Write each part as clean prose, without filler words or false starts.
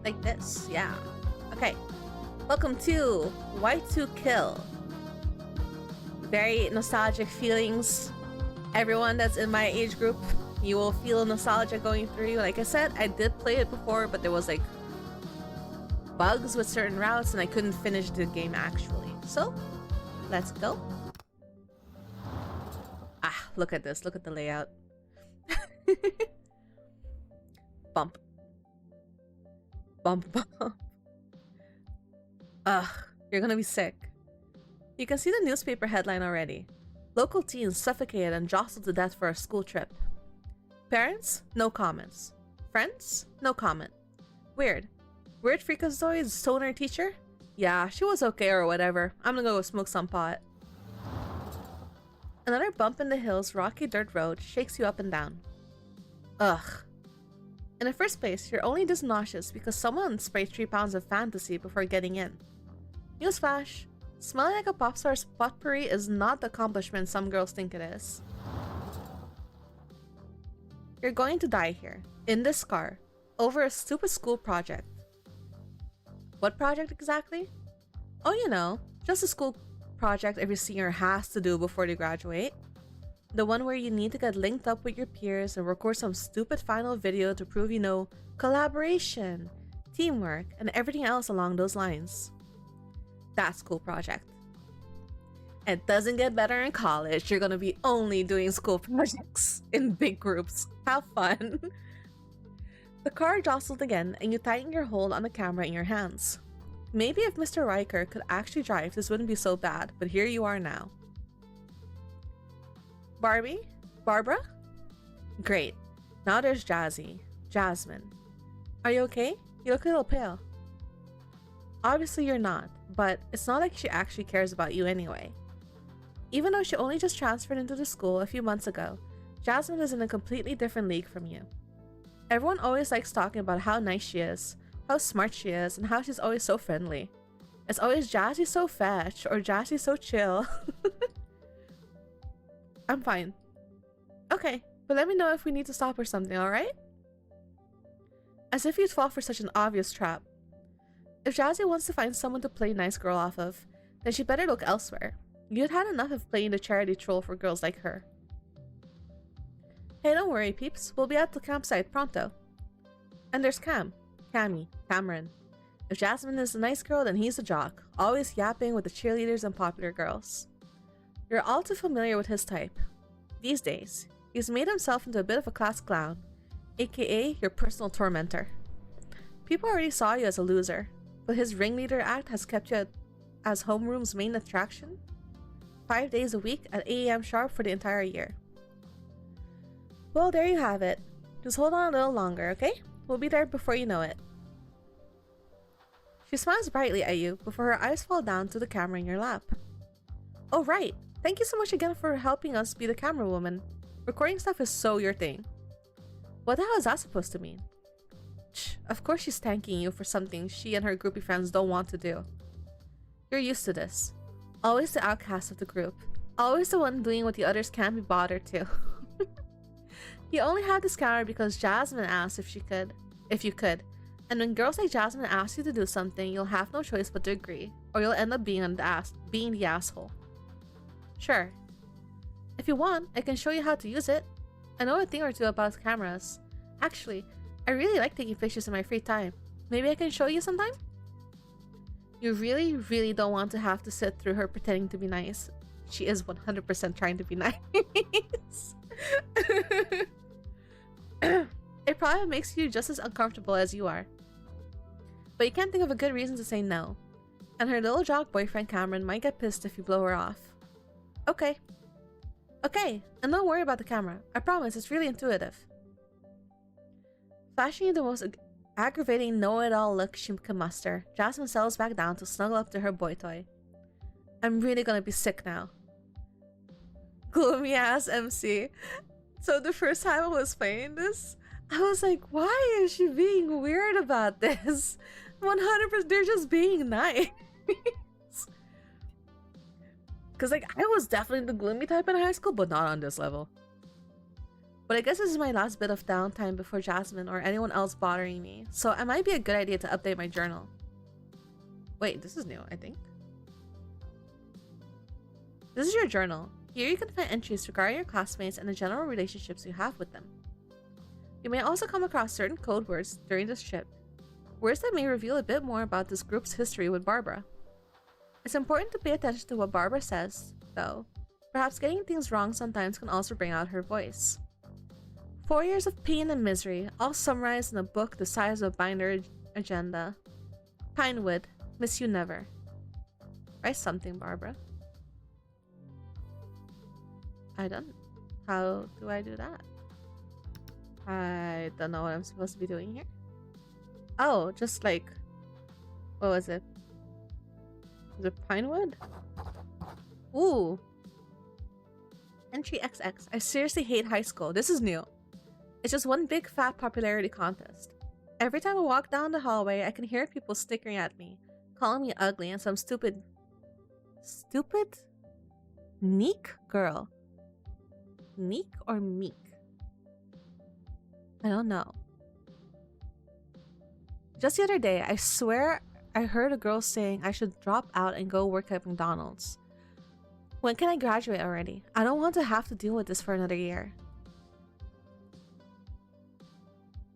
Like this, yeah. Okay. Welcome to Y2K. Very nostalgic feelings. Everyone that's in my age group, you will feel nostalgia going through you. Like I said, I did play it before, but there was like bugs with certain routes and I couldn't finish the game actually. So, let's go. Ah, look at this. Look at the layout. Bump. Bump, bump. Ugh, you're gonna be sick. You can see the newspaper headline already. Local teens suffocated and jostled to death for a school trip. Parents? No comments. Friends? No comment. Weird. Weird freakazoid stoner teacher? Yeah, she was okay or whatever. I'm gonna go smoke some pot. Another bump in the hills, rocky dirt road shakes you up and down. Ugh. In the first place, you're only this nauseous because someone sprayed 3 pounds of fantasy before getting in. Newsflash, smelling like a pop star's potpourri is not the accomplishment some girls think it is. You're going to die here, in this car, over a stupid school project. What project exactly? Oh, you know, just a school project every senior has to do before they graduate. The one where you need to get linked up with your peers and record some stupid final video to prove you know collaboration, teamwork, and everything else along those lines. That school project. It doesn't get better in college. You're gonna be only doing school projects in big groups. Have fun. The car jostled again and you tighten your hold on the camera in your hands. Maybe if Mr. Riker could actually drive, this wouldn't be so bad, but here you are now. Barbie? Barbara? Great. Now there's Jazzy. Jasmine. Are you okay? You look a little pale. Obviously you're not, but it's not like she actually cares about you anyway. Even though she only just transferred into the school a few months ago, Jasmine is in a completely different league from you. Everyone always likes talking about how nice she is, how smart she is, and how she's always so friendly. It's always Jazzy so fetch or Jazzy so chill. I'm fine. Okay, but let me know if we need to stop or something, alright? As if you'd fall for such an obvious trap. If Jazzy wants to find someone to play nice girl off of, then she better look elsewhere. You'd had enough of playing the charity troll for girls like her. Hey, don't worry, peeps. We'll be at the campsite pronto. And there's Cameron. If Jasmine is a nice girl, then he's a jock, always yapping with the cheerleaders and popular girls. You're all too familiar with his type. These days, he's made himself into a bit of a class clown, aka your personal tormentor. People already saw you as a loser, but his ringleader act has kept you as homeroom's main attraction. 5 days a week at 8 AM sharp for the entire year. Well, there you have it. Just hold on a little longer, okay? We'll be there before you know it. She smiles brightly at you before her eyes fall down to the camera in your lap. Oh right, thank you so much again for helping us be the camera woman. Recording stuff is so your thing. What the hell is that supposed to mean? Of course she's thanking you for something she and her groupie friends don't want to do. You're used to this. Always the outcast of the group. Always the one doing what the others can't be bothered to. You only have this camera because Jasmine asked if you could. And when girls like Jasmine ask you to do something, you'll have no choice but to agree, or you'll end up being the asshole. Sure. If you want, I can show you how to use it. I know a thing or two about cameras. Actually, I really like taking pictures in my free time. Maybe I can show you sometime? You really, really don't want to have to sit through her pretending to be nice. She is 100% trying to be nice. It probably makes you just as uncomfortable as you are. But you can't think of a good reason to say no. And her little jock boyfriend Cameron might get pissed if you blow her off. Okay. Okay, and don't worry about the camera. I promise, it's really intuitive. Flashing you the most aggravating know-it-all look she can muster, Jasmine settles back down to snuggle up to her boy toy. I'm really gonna be sick now. Gloomy ass MC. So the first time I was playing this, I was like, why is she being weird about this? 100%, they're just being nice. Because, like, I was definitely the gloomy type in high school, but not on this level. But I guess this is my last bit of downtime before Jasmine or anyone else bothering me, so it might be a good idea to update my journal. Wait, this is new, I think. This is your journal. Here you can find entries regarding your classmates and the general relationships you have with them. You may also come across certain code words during this trip, words that may reveal a bit more about this group's history with Barbara. It's important to pay attention to what Barbara says, though. Perhaps getting things wrong sometimes can also bring out her voice. 4 years of pain and misery, all summarized in a book the size of a binder agenda. Pinewood, miss you never. Write something, Barbara. I don't. How do I do that? I don't know what I'm supposed to be doing here. Oh, just like... What was it? Was it Pinewood? Ooh. Entry XX. I seriously hate high school. This is new. It's just one big fat popularity contest. Every time I walk down the hallway, I can hear people snickering at me, calling me ugly and some stupid... Stupid? Neek girl. Neek or meek? I don't know. Just the other day, I swear I heard a girl saying I should drop out and go work at McDonald's. When can I graduate already? I don't want to have to deal with this for another year.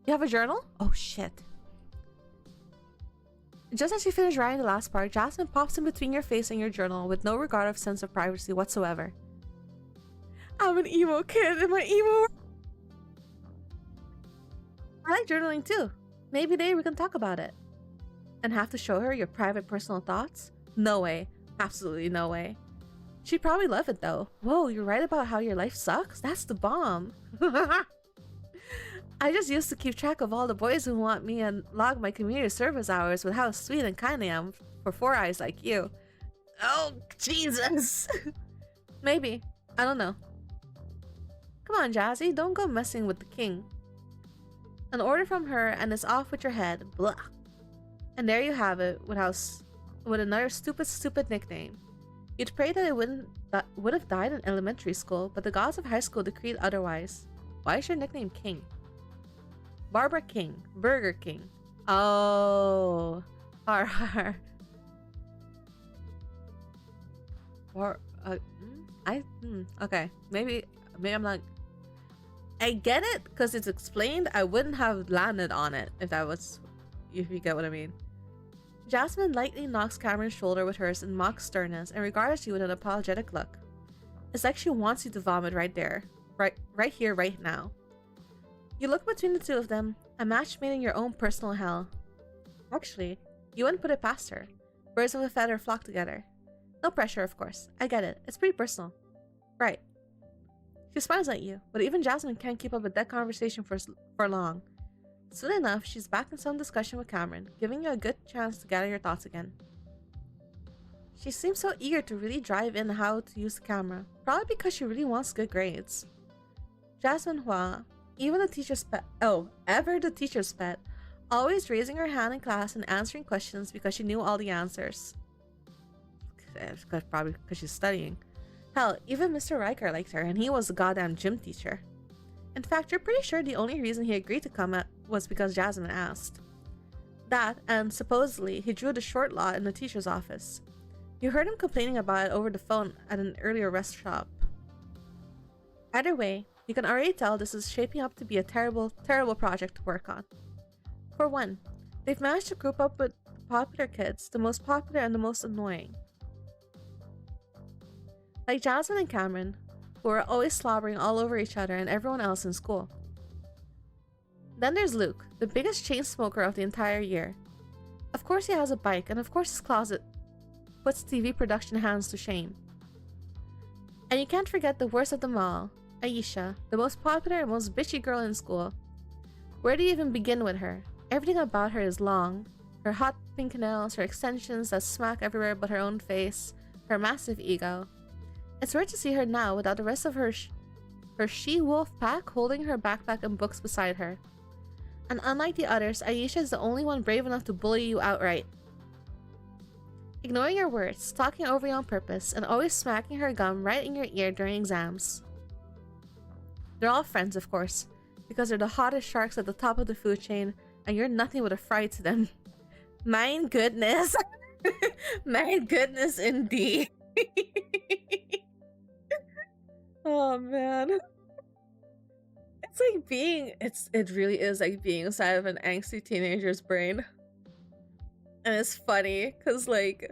You have a journal? Oh shit. Just as you finish writing the last part, Jasmine pops in between your face and your journal with no regard of sense of privacy whatsoever. I'm an emo kid in my emo... I like journaling too. Maybe today we can talk about it. And have to show her your private personal thoughts? No way. Absolutely no way. She'd probably love it though. Whoa, you're right about how your life sucks? That's the bomb. I just used to keep track of all the boys who want me and log my community service hours with how sweet and kind I am for four eyes like you. Oh, Jesus. Maybe. I don't know. Come on, Jazzy. Don't go messing with the king. An order from her and it's off with your head. Blah. And there you have it with another stupid nickname. You'd pray that it would have died in elementary school, but the gods of high school decreed otherwise. Why is your nickname King? Barbara King. Burger King. Oh. Har. Or okay. Maybe I'm not. I get it because it's explained. I wouldn't have landed on it if you get what I mean. Jasmine lightly knocks Cameron's shoulder with hers in mock sternness and regards you with an apologetic look. It's like she wants you to vomit right there. Right here, right now. You look between the two of them, a match made in your own personal hell. Actually, you wouldn't put it past her. Birds of a feather flock together. No pressure, of course. I get it. It's pretty personal. Right. She smiles at you, but even Jasmine can't keep up with that conversation for long. Soon enough, she's back in some discussion with Cameron, giving you a good chance to gather your thoughts again. She seems so eager to really drive in how to use the camera, probably because she really wants good grades. Jasmine Hua, even the teacher's pet, ever the teacher's pet, always raising her hand in class and answering questions because she knew all the answers. Probably because she's studying. Hell, even Mr. Riker liked her, and he was a goddamn gym teacher. In fact, you're pretty sure the only reason he agreed to come was because Jasmine asked. That, and supposedly, he drew the short lot in the teacher's office. You heard him complaining about it over the phone at an earlier rest stop. Either way, you can already tell this is shaping up to be a terrible, terrible project to work on. For one, they've managed to group up with the popular kids, the most popular and the most annoying. Like Jasmine and Cameron, who are always slobbering all over each other and everyone else in school. Then there's Luke, the biggest chain smoker of the entire year. Of course he has a bike, and of course his closet puts TV production hands to shame. And you can't forget the worst of them all, Aisha, the most popular and most bitchy girl in school. Where do you even begin with her? Everything about her is long. Her hot pink nails, her extensions that smack everywhere but her own face, her massive ego. It's rare to see her now without the rest of her she-wolf pack holding her backpack and books beside her. And unlike the others, Aisha is the only one brave enough to bully you outright. Ignoring your words, talking over you on purpose, and always smacking her gum right in your ear during exams. They're all friends, of course, because they're the hottest sharks at the top of the food chain, and you're nothing but a fry to them. My goodness. My goodness, indeed. Oh, man. It's like being, it really is like being inside of an angsty teenager's brain. And it's funny, because like,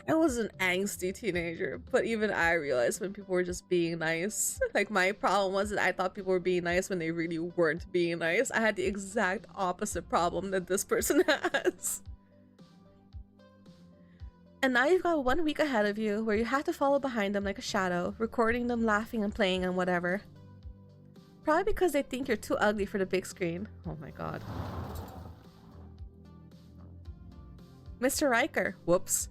I was an angsty teenager, but even I realized when people were just being nice. Like, my problem was that I thought people were being nice when they really weren't being nice. I had the exact opposite problem that this person has. And now you've got 1 week ahead of you where you have to follow behind them like a shadow, recording them laughing and playing and whatever. Probably because they think you're too ugly for the big screen. Oh my god. Mr. Riker. Whoops.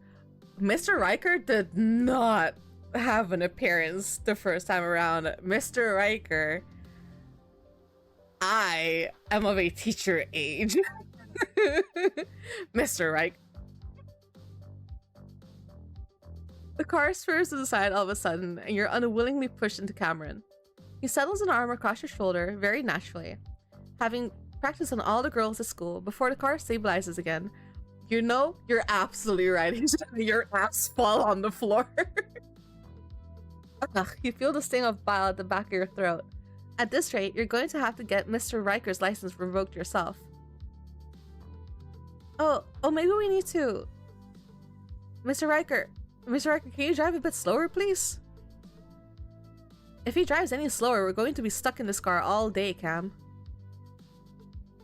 Mr. Riker did not have an appearance the first time around. Mr. Riker, I am of a teacher age. Mr. Riker. The car swerves to the side all of a sudden, and you're unwillingly pushed into Cameron. He settles an arm across your shoulder very naturally, having practiced on all the girls at school before the car stabilizes again. You know, you're absolutely right. Your ass fall on the floor. Ugh, you feel the sting of bile at the back of your throat. At this rate, you're going to have to get Mr. Riker's license revoked yourself. Oh, maybe we need to... Mr. Riker, can you drive a bit slower, please? If he drives any slower, we're going to be stuck in this car all day, Cam.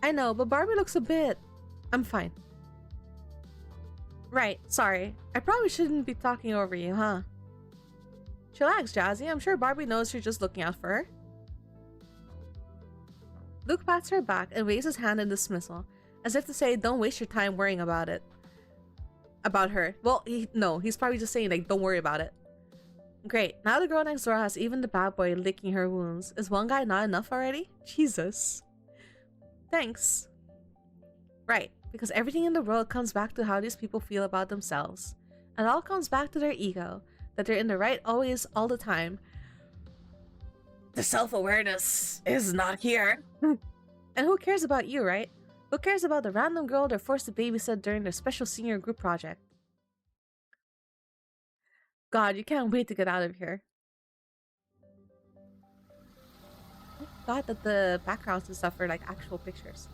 I know, but Barbie looks a bit... I'm fine. Right, sorry. I probably shouldn't be talking over you, huh? Chillax, Jazzy. I'm sure Barbie knows you're just looking out for her. Luke pats her back and waves his hand in dismissal, as if to say, don't waste your time worrying about it. About her. Well, he's probably just saying, like, don't worry about it. Great. Now the girl next door has even the bad boy licking her wounds. Is one guy not enough already? Jesus. Thanks. Right. Because everything in the world comes back to how these people feel about themselves. And it all comes back to their ego. That they're in the right always, all the time. The self-awareness is not here. And who cares about you, right? Who cares about the random girl they're forced to babysit during their special senior group project? God, you can't wait to get out of here. I thought that the backgrounds and stuff are like actual pictures.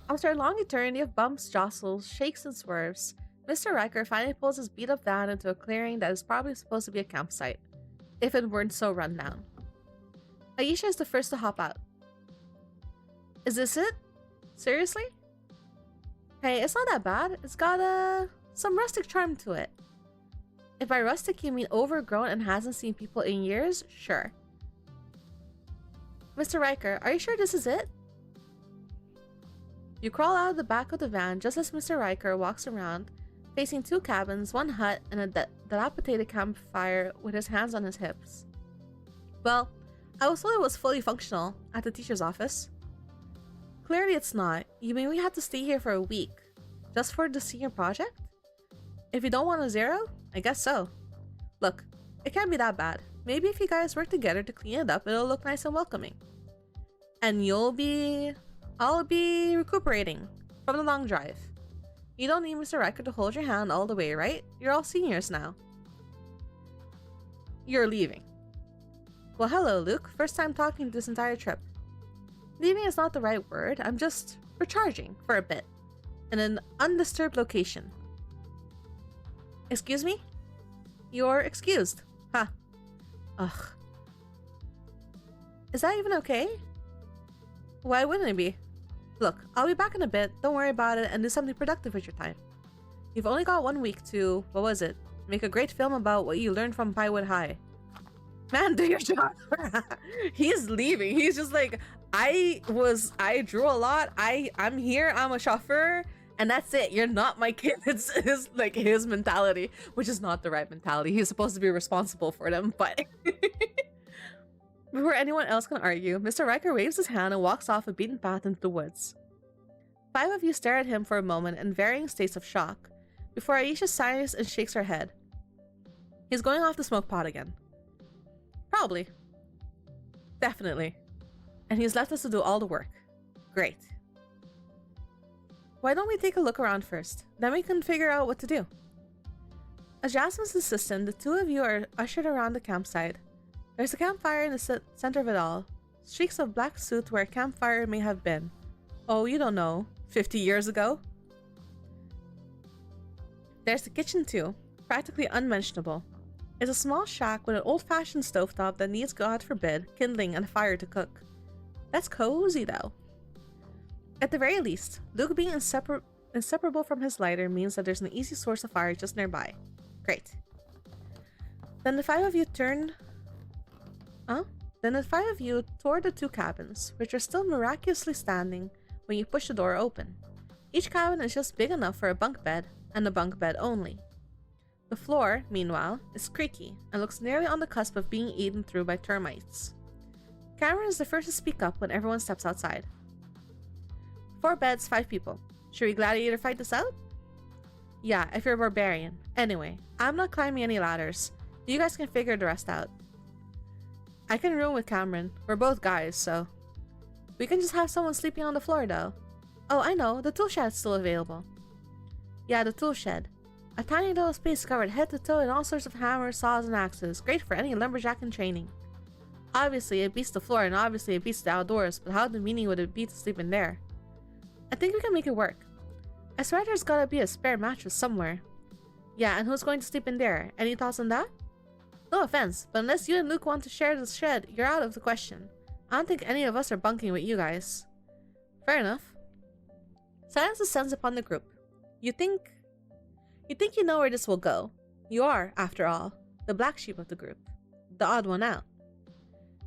After a long eternity of bumps, jostles, shakes, and swerves, Mr. Riker finally pulls his beat-up van into a clearing that is probably supposed to be a campsite, if it weren't so run down. Aisha is the first to hop out. Is this it? Seriously? Hey, it's not that bad. It's got some rustic charm to it. If by rustic you mean overgrown and hasn't seen people in years, sure. Mr. Riker, are you sure this is it? You crawl out of the back of the van just as Mr. Riker walks around, facing two cabins, one hut, and a dilapidated campfire with his hands on his hips. Well, I was told it was fully functional at the teacher's office. Clearly it's not. You mean we have to stay here for a week? Just for the senior project? If you don't want a zero, I guess so. Look, it can't be that bad. Maybe if you guys work together to clean it up, it'll look nice and welcoming. And I'll be recuperating from the long drive. You don't need Mr. Riker to hold your hand all the way, right? You're all seniors now. You're leaving. Well, hello, Luke. First time talking this entire trip. Leaving is not the right word. I'm just recharging for a bit in an undisturbed location. Excuse me? You're excused. Huh. Ugh. Is that even okay? Why wouldn't it be? Look, I'll be back in a bit. Don't worry about it and do something productive with your time. You've only got 1 week to, what was it? Make a great film about what you learned from Pinewood High. Man, do your job. He's leaving. He's just like, I drew a lot. I'm here. I'm a chauffeur. And that's it. You're not my kid. It's like his mentality, which is not the right mentality. He's supposed to be responsible for them, but before anyone else can argue, Mr. Riker waves his hand and walks off a beaten path into the woods. 5 of you stare at him for a moment in varying states of shock, before Aisha sighs and shakes her head. He's going off the smoke pot again. Probably. Definitely. And he's left us to do all the work. Great. Why don't we take a look around first? Then we can figure out what to do. As Jasmine's assistant, the two of you are ushered around the campsite. There's a campfire in the center of it all. Streaks of black soot where a campfire may have been. Oh, you don't know. 50 years ago? There's the kitchen too. Practically unmentionable. It's a small shack with an old-fashioned stovetop that needs, God forbid, kindling and a fire to cook. That's cozy though. At the very least, Luke being inseparable from his lighter means that there's an easy source of fire just nearby. Great. Then the five of you toward the two cabins, which are still miraculously standing when you push the door open. Each cabin is just big enough for a bunk bed, and a bunk bed only. The floor, meanwhile, is creaky and looks nearly on the cusp of being eaten through by termites. Cameron is the first to speak up when everyone steps outside. 4 beds, 5 people. Should we gladiator fight this out? Yeah, if you're a barbarian. Anyway, I'm not climbing any ladders. You guys can figure the rest out. I can room with Cameron. We're both guys, so... We can just have someone sleeping on the floor, though. Oh, I know. The tool shed's still available. Yeah, the tool shed. A tiny little space covered head to toe in all sorts of hammers, saws, and axes. Great for any lumberjack in training. Obviously, it beats the floor, and obviously it beats the outdoors, but how demeaning would it be to sleep in there? I think we can make it work. I swear there's gotta be a spare mattress somewhere. Yeah, and who's going to sleep in there? Any thoughts on that? No offense, but unless you and Luke want to share the shed, you're out of the question. I don't think any of us are bunking with you guys. Fair enough. Silence descends upon the group. You think you know where this will go. You are, after all, the black sheep of the group. The odd one out.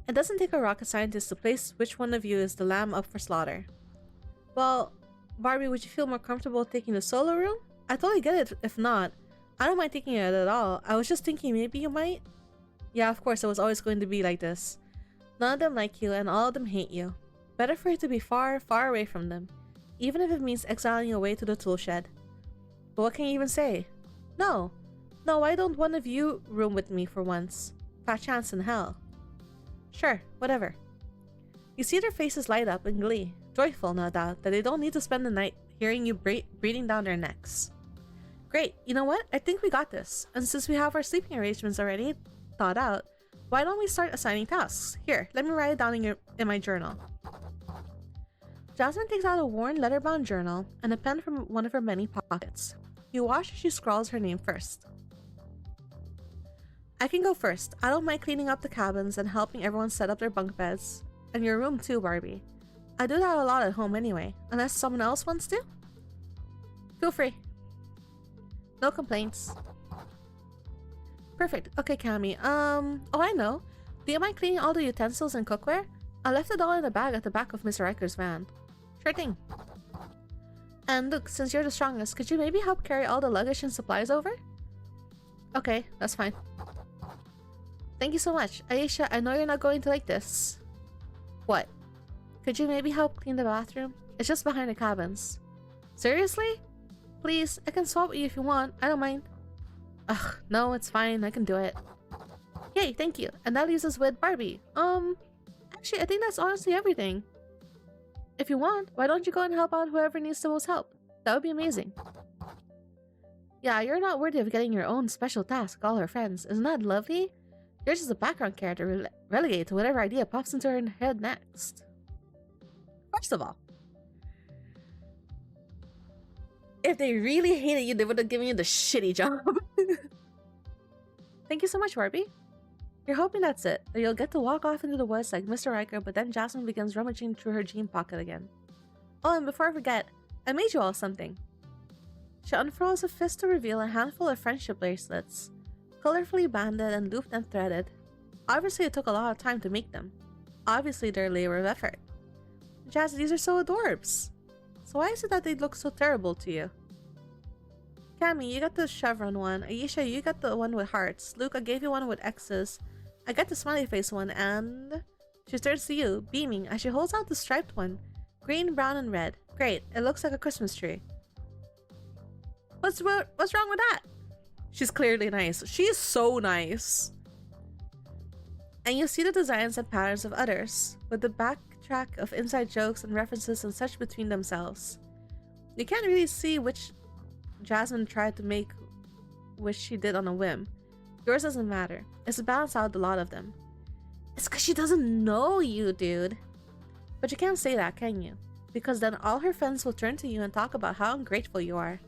It doesn't take a rocket scientist to place which one of you is the lamb up for slaughter. Well, Barbie, would you feel more comfortable taking the solo room? I totally get it if not. I don't mind taking it at all. I was just thinking maybe you might. Yeah, of course, it was always going to be like this. None of them like you and all of them hate you. Better for you to be far, far away from them. Even if it means exiling you away to the tool shed. But what can you even say? No, why don't one of you room with me for once? Fat chance in hell. Sure, whatever. You see their faces light up in glee, joyful no doubt that they don't need to spend the night hearing you breathing down their necks. Great, you know what? I think we got this. And since we have our sleeping arrangements already thought out, why don't we start assigning tasks? Here, let me write it down in my journal. Jasmine takes out a worn leather-bound journal and a pen from one of her many pockets. You watch as she scrawls her name first. I can go first. I don't mind cleaning up the cabins and helping everyone set up their bunk beds. And your room too, Barbie. I do that a lot at home anyway, unless someone else wants to. Feel free. No complaints. Perfect. Okay, Cammy. Oh, I know. Do you mind cleaning all the utensils and cookware? I left it all in a bag at the back of Mr. Riker's van. Sure thing. And Luke, since you're the strongest, could you maybe help carry all the luggage and supplies over? Okay, that's fine. Thank you so much. Aisha, I know you're not going to like this. What? Could you maybe help clean the bathroom? It's just behind the cabins. Seriously? Please, I can swap with you if you want. I don't mind. Ugh, no, it's fine. I can do it. Yay, thank you. And that leaves us with Barbie. Actually, I think that's honestly everything. If you want, why don't you go and help out whoever needs the most help? That would be amazing. Yeah, you're not worthy of getting your own special task, all her friends. Isn't that lovely? You're just a background character relegated to whatever idea pops into her head next. First of all, if they really hated you, they would have given you the shitty job. Thank you so much, Barbie. You're hoping that's it, that you'll get to walk off into the woods like Mr. Riker, but then Jasmine begins rummaging through her jean pocket again. Oh, and before I forget, I made you all something. She unfurls a fist to reveal a handful of friendship bracelets, colorfully banded and looped and threaded. Obviously, it took a lot of time to make them. Obviously, they're a labor of effort. Jazz, these are so adorbs. So why is it that they look so terrible to you? Cammy, you got the chevron one. Aisha, you got the one with hearts. Luke, I gave you one with X's. I got the smiley face one, and... She turns to you, beaming, as she holds out the striped one. Green, brown, and red. Great, it looks like a Christmas tree. What's wrong with that? She's clearly nice. She is so nice. And you see the designs and patterns of others, with the backtrack of inside jokes and references and such between themselves. You can't really see which Jasmine tried to make, which she did on a whim. Yours doesn't matter. It's to balance out a lot of them. It's because she doesn't know you, dude. But you can't say that, can you? Because then all her friends will turn to you and talk about how ungrateful you are.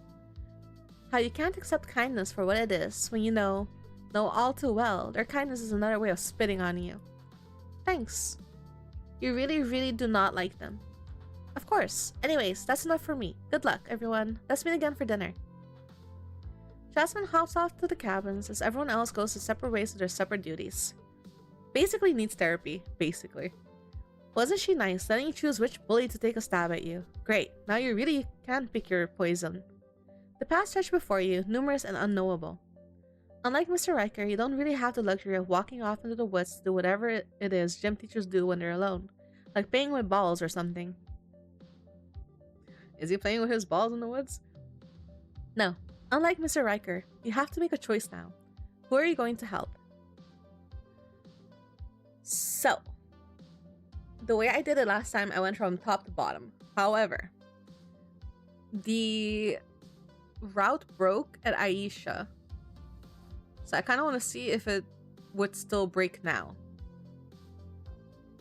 How you can't accept kindness for what it is when you know all too well their kindness is another way of spitting on you. Thanks. You really, really do not like them. Of course. Anyways, that's enough for me. Good luck, everyone. Let's meet again for dinner. Jasmine hops off to the cabins as everyone else goes to separate ways to their separate duties. Basically needs therapy. Basically. Wasn't she nice, letting you choose which bully to take a stab at you? Great. Now you really can pick your poison. The path stretched before you, numerous and unknowable. Unlike Mr. Riker, you don't really have the luxury of walking off into the woods to do whatever it is gym teachers do when they're alone. Like playing with balls or something. Is he playing with his balls in the woods? No. Unlike Mr. Riker, you have to make a choice now. Who are you going to help? So, the way I did it last time, I went from top to bottom. However, the route broke at Aisha. So I kind of want to see if it would still break now.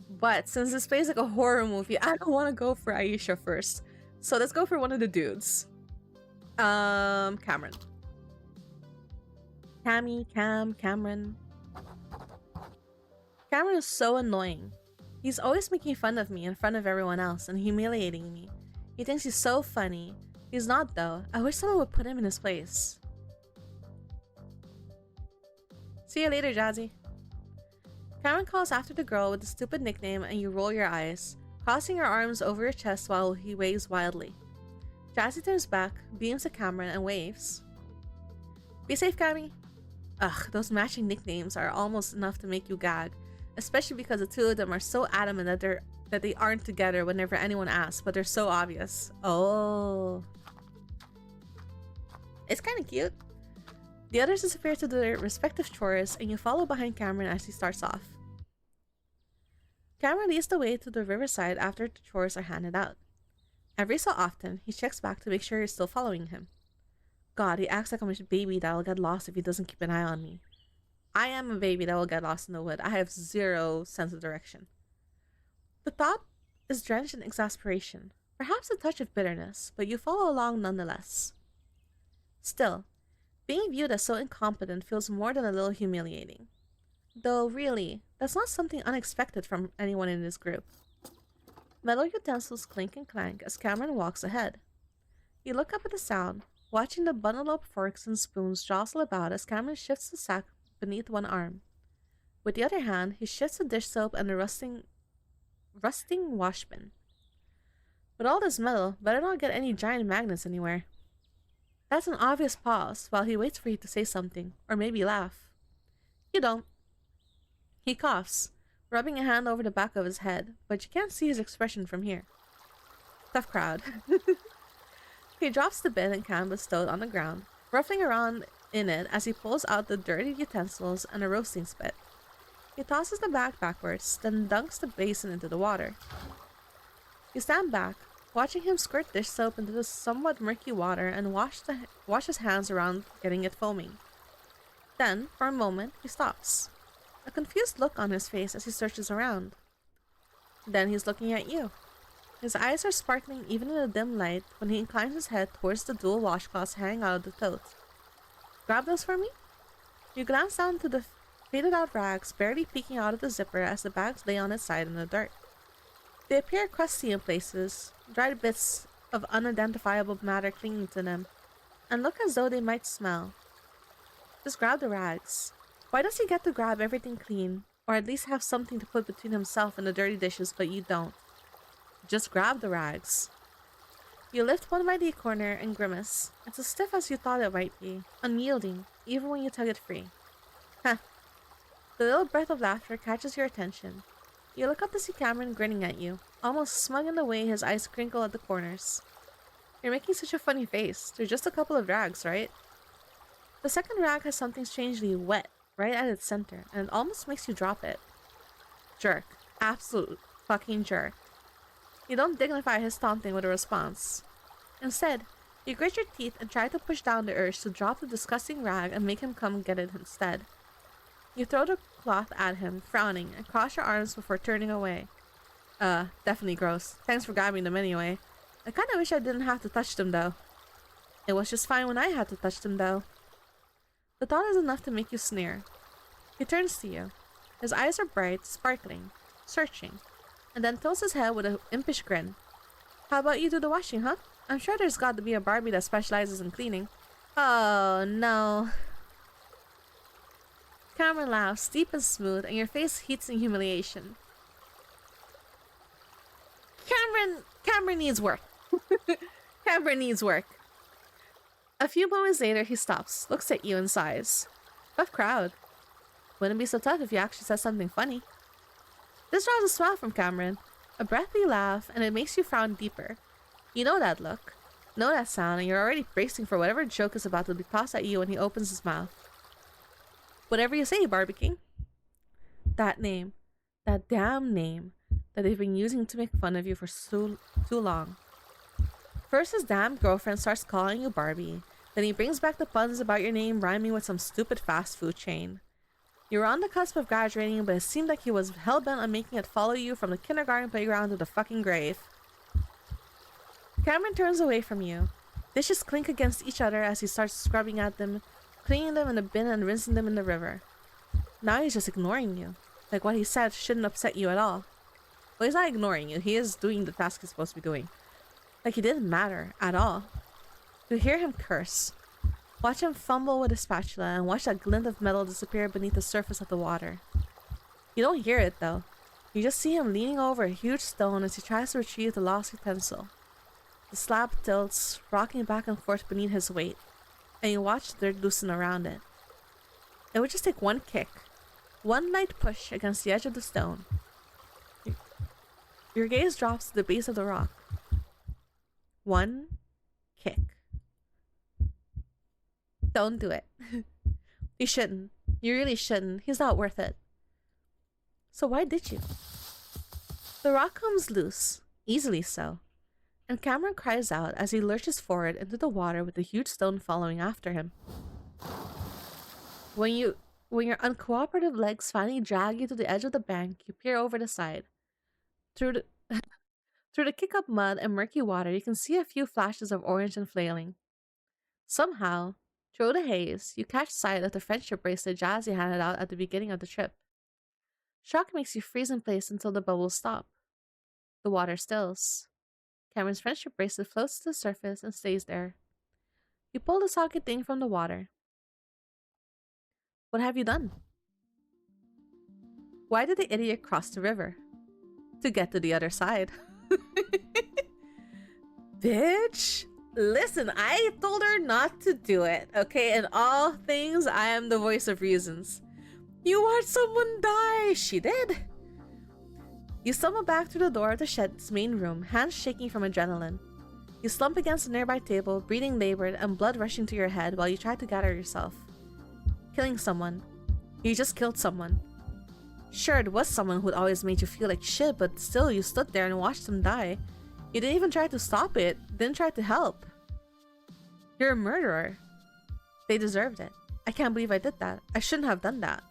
But since this plays like a horror movie, I don't want to go for Aisha first. So let's go for one of the dudes. Cameron. Cameron. Cameron is so annoying. He's always making fun of me in front of everyone else and humiliating me. He thinks he's so funny. He's not though. I wish someone would put him in his place. See you later, Jazzy. Cameron calls after the girl with the stupid nickname and you roll your eyes, crossing your arms over your chest while he waves wildly. Jazzy turns back, beams at Cameron, and waves. Be safe, Cammy. Ugh, those matching nicknames are almost enough to make you gag, especially because the two of them are so adamant that they aren't together whenever anyone asks, but they're so obvious. Oh. It's kind of cute. The others disappear to their respective chores, and you follow behind Cameron as he starts off. Cameron leads the way to the riverside after the chores are handed out. Every so often, he checks back to make sure you're still following him. God, he acts like I'm a baby that'll get lost if he doesn't keep an eye on me. I am a baby that will get lost in the wood. I have zero sense of direction. The thought is drenched in exasperation, perhaps a touch of bitterness, but you follow along nonetheless. Still, being viewed as so incompetent feels more than a little humiliating. Though, really, that's not something unexpected from anyone in this group. Metal utensils clink and clank as Cameron walks ahead. You look up at the sound, watching the bundle of forks and spoons jostle about as Cameron shifts the sack beneath one arm. With the other hand, he shifts the dish soap and the rusting washbin. With all this metal, better not get any giant magnets anywhere. That's an obvious pause while he waits for you to say something, or maybe laugh. You don't. He coughs, rubbing a hand over the back of his head, but you can't see his expression from here. Tough crowd. He drops the bin and can bestowed on the ground, ruffling around in it as he pulls out the dirty utensils and a roasting spit. He tosses the bag backwards, then dunks the basin into the water. You stand back, watching him squirt dish soap into the somewhat murky water and wash his hands around getting it foaming. Then, for a moment, he stops. A confused look on his face as he searches around. Then he's looking at you. His eyes are sparkling even in the dim light when he inclines his head towards the dual washcloths hanging out of the tote. Grab those for me? You glance down to the faded out rags barely peeking out of the zipper as the bags lay on its side in the dirt. They appear crusty in places, dried bits of unidentifiable matter clinging to them, and look as though they might smell. Just grab the rags. Why does he get to grab everything clean, or at least have something to put between himself and the dirty dishes, but you don't? Just grab the rags. You lift one by the corner and grimace. It's as stiff as you thought it might be, unyielding, even when you tug it free. Heh. The little breath of laughter catches your attention. You look up to see Cameron grinning at you, almost smug in the way his eyes crinkle at the corners. You're making such a funny face. They're just a couple of rags, right? The second rag has something strangely wet right at its center, and it almost makes you drop it. Jerk. Absolute fucking jerk. You don't dignify his taunting with a response. Instead, you grit your teeth and try to push down the urge to drop the disgusting rag and make him come get it instead. You throw the cloth at him, frowning, and cross your arms before turning away. Definitely gross. Thanks for grabbing them anyway. I kinda wish I didn't have to touch them though. It was just fine when I had to touch them though. The thought is enough to make you sneer. He turns to you. His eyes are bright, sparkling, searching, and then tilts his head with an impish grin. How about you do the washing, huh? I'm sure there's got to be a Barbie that specializes in cleaning. Oh, no. Cameron laughs, deep and smooth, and your face heats in humiliation. Cameron needs work. Cameron needs work. A few moments later, he stops, looks at you, and sighs. Tough crowd. Wouldn't be so tough if you actually said something funny. This draws a smile from Cameron, a breathy laugh, and it makes you frown deeper. You know that look, know that sound, and you're already bracing for whatever joke is about to be tossed at you when he opens his mouth. Whatever you say, Barbie King. That name, that damn name that they've been using to make fun of you for too long. First his damn girlfriend starts calling you Barbie, then he brings back the puns about your name rhyming with some stupid fast food chain. You were on the cusp of graduating, but it seemed like he was hell-bent on making it follow you from the kindergarten playground to the fucking grave. Cameron turns away from you. Dishes clink against each other as he starts scrubbing at them, cleaning them in the bin and rinsing them in the river. Now he's just ignoring you. Like what he said shouldn't upset you at all. Well, he's not ignoring you. He is doing the task he's supposed to be doing. Like he didn't matter at all. You hear him curse. Watch him fumble with a spatula and watch that glint of metal disappear beneath the surface of the water. You don't hear it though. You just see him leaning over a huge stone as he tries to retrieve the lost utensil. The slab tilts, rocking back and forth beneath his weight, and you watch the dirt loosen around it. It would just take one kick, one light push against the edge of the stone. Your gaze drops to the base of the rock. One kick. Don't do it. You shouldn't. You really shouldn't. He's not worth it. So why did you? The rock comes loose, easily so, and Cameron cries out as he lurches forward into the water with the huge stone following after him. When your uncooperative legs finally drag you to the edge of the bank, you peer over the side. Through the kick-up mud and murky water, you can see a few flashes of orange and flailing. Somehow, through the haze, you catch sight of the friendship bracelet Jazzy handed out at the beginning of the trip. Shock makes you freeze in place until the bubbles stop. The water stills. Cameron's friendship bracelet floats to the surface and stays there. You pull the socket thing from the water. What have you done? Why did the idiot cross the river? To get to the other side. Bitch! Listen, I told her not to do it, okay? In all things, I am the voice of reasons. You watched someone die! She did! You stumble back through the door of the shed's main room, hands shaking from adrenaline. You slump against a nearby table, breathing labored and blood rushing to your head while you try to gather yourself. Killing someone. You just killed someone. Sure, it was someone who'd always made you feel like shit, but still you stood there and watched them die. You didn't even try to stop it, didn't try to help. You're a murderer. They deserved it. I can't believe I did that. I shouldn't have done that.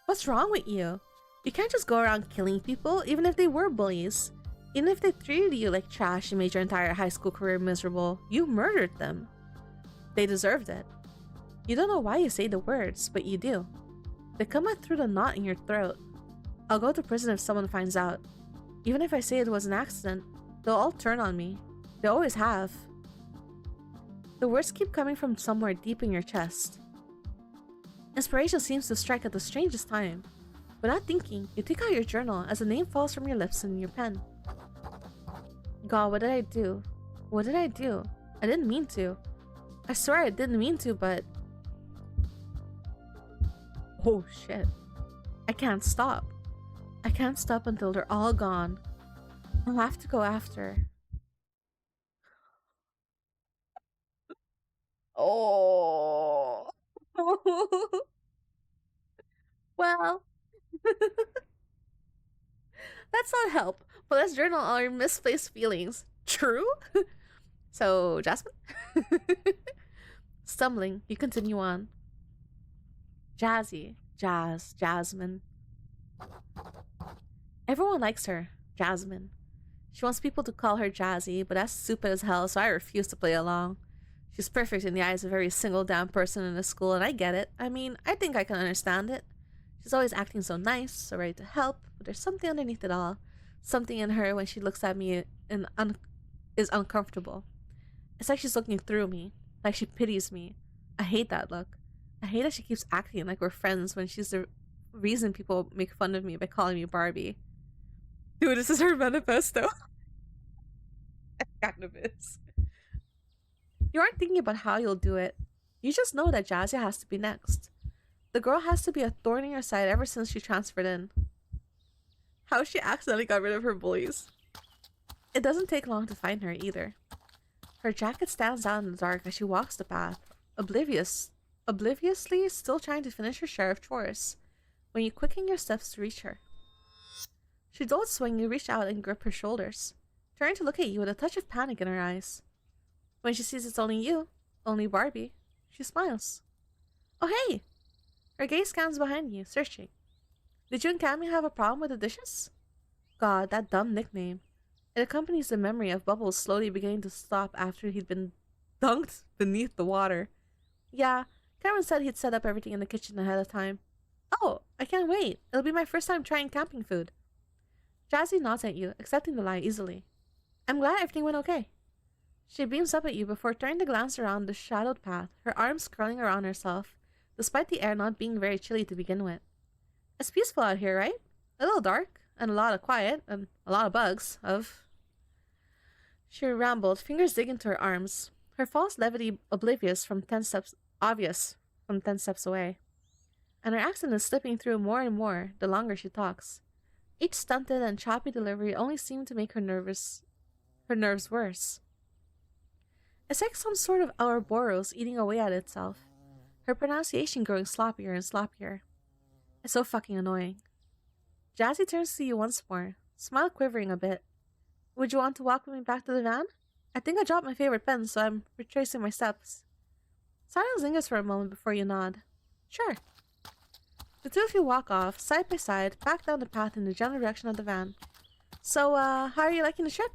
What's wrong with you? You can't just go around killing people, even if they were bullies. Even if they treated you like trash and made your entire high school career miserable, you murdered them. They deserved it. You don't know why you say the words, but you do. They come out through the knot in your throat. I'll go to prison if someone finds out. Even if I say it was an accident, they'll all turn on me. They always have. The words keep coming from somewhere deep in your chest. Inspiration seems to strike at the strangest time. Without thinking, you take out your journal as a name falls from your lips and your pen. God, what did I do? What did I do? I didn't mean to. I swear I didn't mean to, but... Oh shit. I can't stop. I can't stop until they're all gone. I'll have to go after. Oh. Well. That's not help, but let's journal our misplaced feelings. True? So, Jasmine? Stumbling, you continue on. Jazzy, Jazz, Jasmine. Everyone likes her, Jasmine. She wants people to call her Jazzy, but that's stupid as hell, so I refuse to play along. She's perfect in the eyes of every single damn person in the school, and I get it. I mean, I think I can understand it. She's always acting so nice, so ready to help, but there's something underneath it all. Something in her when she looks at me is uncomfortable. It's like she's looking through me, like she pities me. I hate that look. I hate that she keeps acting like we're friends when she's the reason people make fun of me by calling me Barbie. Dude, this is her manifesto. It kind of is. You aren't thinking about how you'll do it. You just know that Jazzy has to be next. The girl has to be a thorn in your side ever since she transferred in. How she accidentally got rid of her bullies. It doesn't take long to find her either. Her jacket stands out in the dark as she walks the path, obliviously still trying to finish her share of chores, when you quicken your steps to reach her. She dolts when you reach out and grip her shoulders, turning to look at you with a touch of panic in her eyes. When she sees it's only you, only Barbie, she smiles. Oh hey! Her gaze scans behind you, searching. Did you and Cammy have a problem with the dishes? God, that dumb nickname. It accompanies the memory of Bubbles slowly beginning to stop after he'd been dunked beneath the water. Yeah, Cameron said he'd set up everything in the kitchen ahead of time. Oh, I can't wait. It'll be my first time trying camping food. Jazzy nods at you, accepting the lie easily. I'm glad everything went okay. She beams up at you before turning to glance around the shadowed path, her arms curling around herself, despite the air not being very chilly to begin with. It's peaceful out here, right? A little dark, and a lot of quiet, and a lot of bugs, She rambled, fingers digging into her arms, her false levity obvious from 10 steps away. And her accent is slipping through more and more the longer she talks. Each stunted and choppy delivery only seemed to make her nerves worse. It's like some sort of Ouroboros eating away at itself, her pronunciation growing sloppier and sloppier. It's so fucking annoying. Jazzy turns to you once more, smile quivering a bit. Would you want to walk with me back to the van? I think I dropped my favorite pen, so I'm retracing my steps. Silence lingers for a moment before you nod. Sure. The two of you walk off, side by side, back down the path in the general direction of the van. So, how are you liking the trip?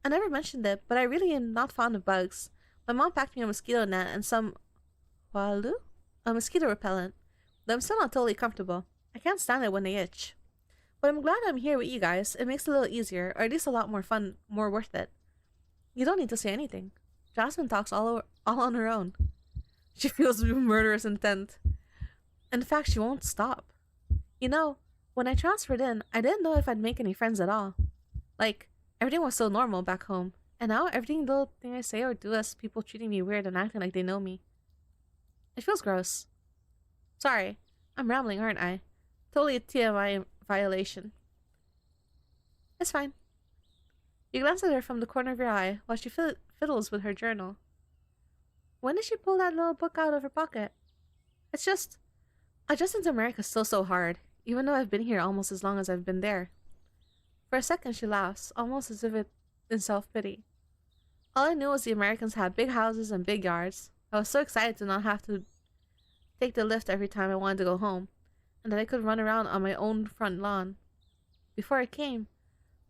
I never mentioned it, but I really am not fond of bugs. My mom packed me a mosquito net and some... Walu? A mosquito repellent. Though I'm still not totally comfortable. I can't stand it when they itch. But I'm glad I'm here with you guys. It makes it a little easier, or at least a lot more fun, more worth it. You don't need to say anything. Jasmine talks all on her own. She feels murderous intent. In fact, she won't stop. You know, when I transferred in, I didn't know if I'd make any friends at all. Like, everything was so normal back home, and now every little thing I say or do has people treating me weird and acting like they know me. It feels gross. Sorry, I'm rambling, aren't I? Totally a TMI violation. It's fine. You glance at her from the corner of your eye while she fiddles with her journal. When did she pull that little book out of her pocket? It's just... Adjusting to America is still so hard, even though I've been here almost as long as I've been there. For a second she laughs, almost as if in self-pity. All I knew was the Americans had big houses and big yards. I was so excited to not have to take the lift every time I wanted to go home, and that I could run around on my own front lawn. Before I came,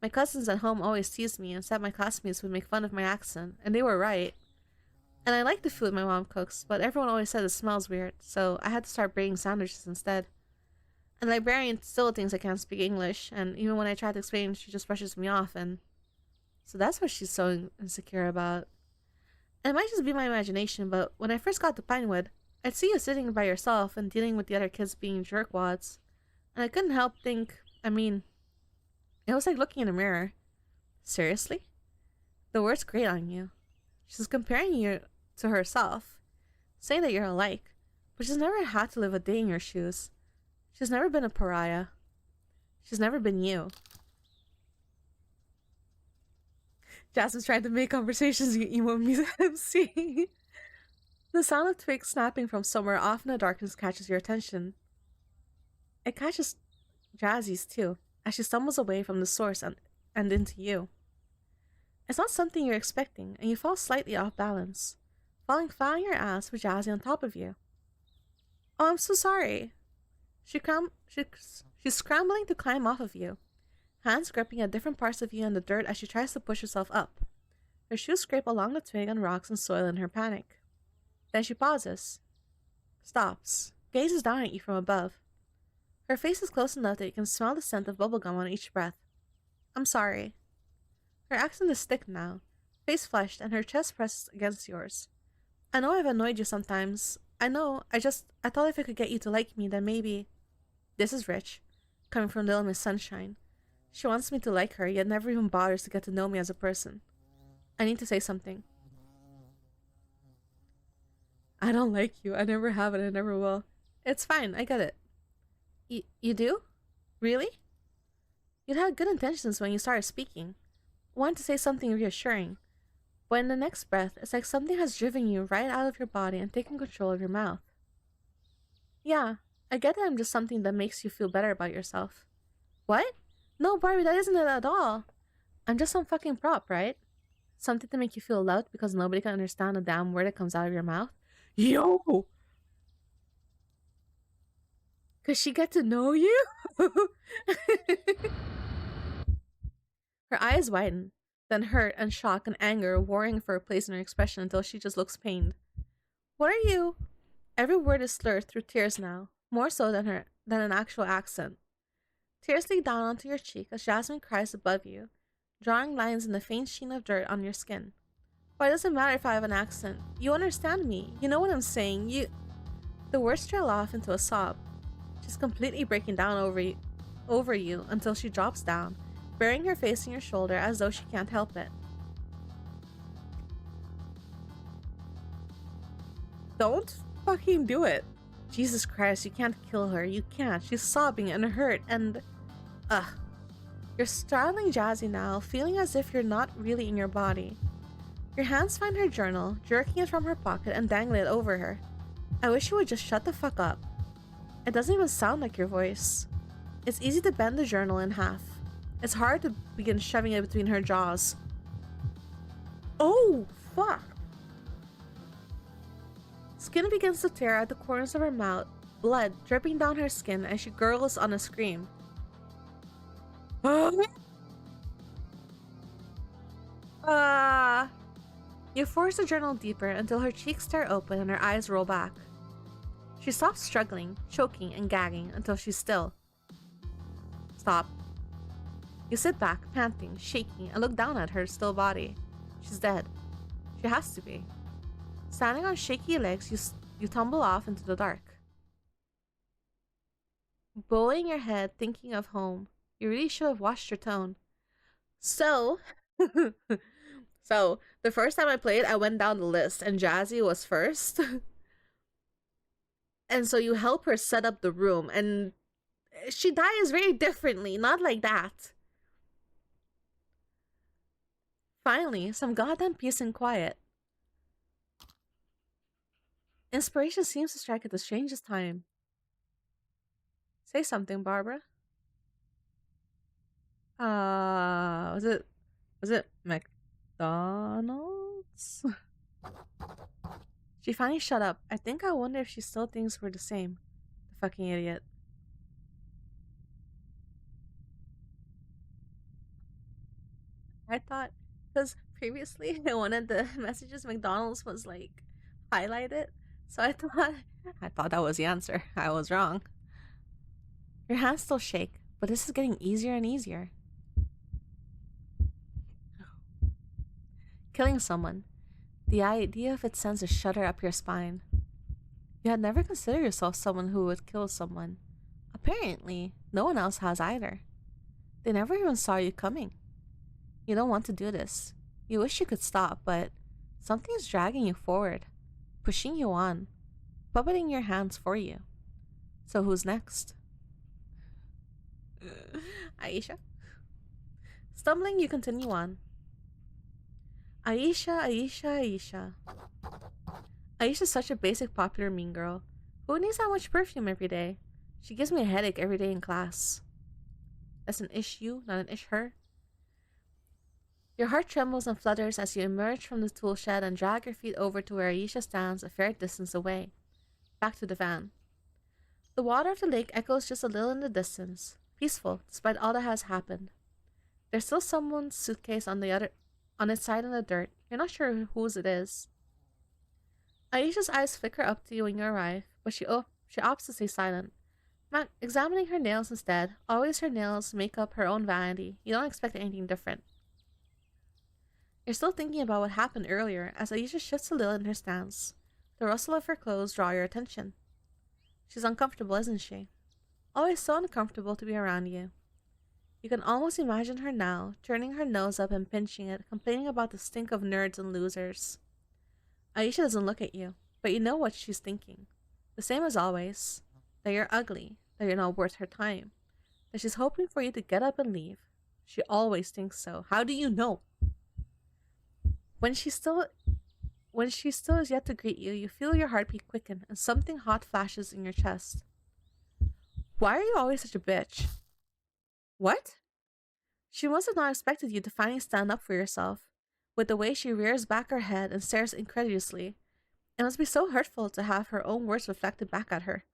my cousins at home always teased me and said my classmates would make fun of my accent, and they were right. And I like the food my mom cooks, but everyone always said it smells weird, so I had to start bringing sandwiches instead. And the librarian still thinks I can't speak English, and even when I try to explain, she just brushes me off, and... So that's what she's so insecure about. And it might just be my imagination, but when I first got to Pinewood, I'd see you sitting by yourself and dealing with the other kids being jerkwads, and I couldn't help think, it was like looking in a mirror. Seriously? The words grate on you. She's comparing you to herself, saying that you're alike, but she's never had to live a day in your shoes. She's never been a pariah. She's never been you. Jasmine's trying to make conversations you emo MC. The sound of twigs snapping from somewhere off in the darkness catches your attention. It catches Jazzy's too, as she stumbles away from the source and into you. It's not something you're expecting, and you fall slightly off balance, falling flat on your ass with Jazzy on top of you. Oh, I'm so sorry. She's scrambling to climb off of you, hands gripping at different parts of you in the dirt as she tries to push herself up. Her shoes scrape along the twig and rocks and soil in her panic. Then she pauses, stops, gazes down at you from above. Her face is close enough that you can smell the scent of bubblegum on each breath. I'm sorry. Her accent is thick now, face flushed, and her chest pressed against yours. I know I've annoyed you sometimes. I know, I thought if I could get you to like me, then maybe. This is Rich, coming from Little Miss Sunshine. She wants me to like her, yet never even bothers to get to know me as a person. I need to say something. I don't like you. I never have and I never will. It's fine, I get it. You do? Really? You'd had good intentions when you started speaking. Wanted to say something reassuring. But in the next breath, it's like something has driven you right out of your body and taken control of your mouth. Yeah, I get that I'm just something that makes you feel better about yourself. What? No, Barbie, that isn't it at all. I'm just some fucking prop, right? Something to make you feel loved because nobody can understand a damn word that comes out of your mouth. Yo! Could she get to know you? Her eyes widen, then hurt and shock and anger warring for a place in her expression until she just looks pained. What are you? Every word is slurred through tears now, more so than an actual accent. Tears leak down onto your cheek as Jasmine cries above you, drawing lines in the faint sheen of dirt on your skin. Why does it matter if I have an accent? You understand me. You know what I'm saying. The words trail off into a sob. She's completely breaking down over you until she drops down, burying her face in your shoulder as though she can't help it. Don't fucking do it. Jesus Christ, you can't kill her. You can't. She's sobbing and hurt and... Ugh. You're straddling Jazzy now, feeling as if you're not really in your body. Your hands find her journal, jerking it from her pocket and dangling it over her. I wish you would just shut the fuck up. It doesn't even sound like your voice. It's easy to bend the journal in half. It's hard to begin shoving it between her jaws. Oh, fuck. Skin begins to tear at the corners of her mouth, blood dripping down her skin as she gurgles on a scream. You force the journal deeper until her cheeks stare open and her eyes roll back. She stops struggling, choking, and gagging until she's still. Stop. You sit back, panting, shaking, and look down at her still body. She's dead. She has to be. Standing on shaky legs, you tumble off into the dark. Bowing your head, thinking of home. You really should have watched your tone. So, the first time I played, I went down the list, and Jazzy was first. And so you help her set up the room, and she dies very differently, not like that. Finally, some goddamn peace and quiet. Inspiration seems to strike at the strangest time. Say something, Barbara. Was it McDonald's? She finally shut up. I think I wonder if she still thinks we're the same. The fucking idiot. I thought, because previously one of the messages McDonald's was like highlighted, so I thought that was the answer. I was wrong. Your hands still shake, but this is getting easier and easier. Killing someone. The idea of it sends a shudder up your spine. You had never considered yourself someone who would kill someone. Apparently, no one else has either. They never even saw you coming. You don't want to do this. You wish you could stop, but something's dragging you forward, pushing you on, puppeting your hands for you. So who's next? Aisha? Stumbling, you continue on. Aisha. Aisha's such a basic popular mean girl. Who needs that much perfume every day? She gives me a headache every day in class. That's an issue, not an ish-her. Your heart trembles and flutters as you emerge from the tool shed and drag your feet over to where Aisha stands a fair distance away. Back to the van. The water of the lake echoes just a little in the distance, peaceful despite all that has happened. There's still someone's suitcase on its side in the dirt. You're not sure whose it is. Aisha's eyes flicker up to you when you arrive, but she opts to stay silent. Examining her nails instead. Always her nails make up her own vanity. You don't expect anything different. You're still thinking about what happened earlier as Aisha shifts a little in her stance. The rustle of her clothes draw your attention. She's uncomfortable, isn't she? Always so uncomfortable to be around you. You can almost imagine her now, turning her nose up and pinching it, complaining about the stink of nerds and losers. Aisha doesn't look at you, but you know what she's thinking. The same as always. That you're ugly, that you're not worth her time, that she's hoping for you to get up and leave. She always thinks so. How do you know? When she still is yet to greet you, you feel your heartbeat quicken and something hot flashes in your chest. Why are you always such a bitch? What? She must have not expected you to finally stand up for yourself. With the way she rears back her head and stares incredulously, it must be so hurtful to have her own words reflected back at her.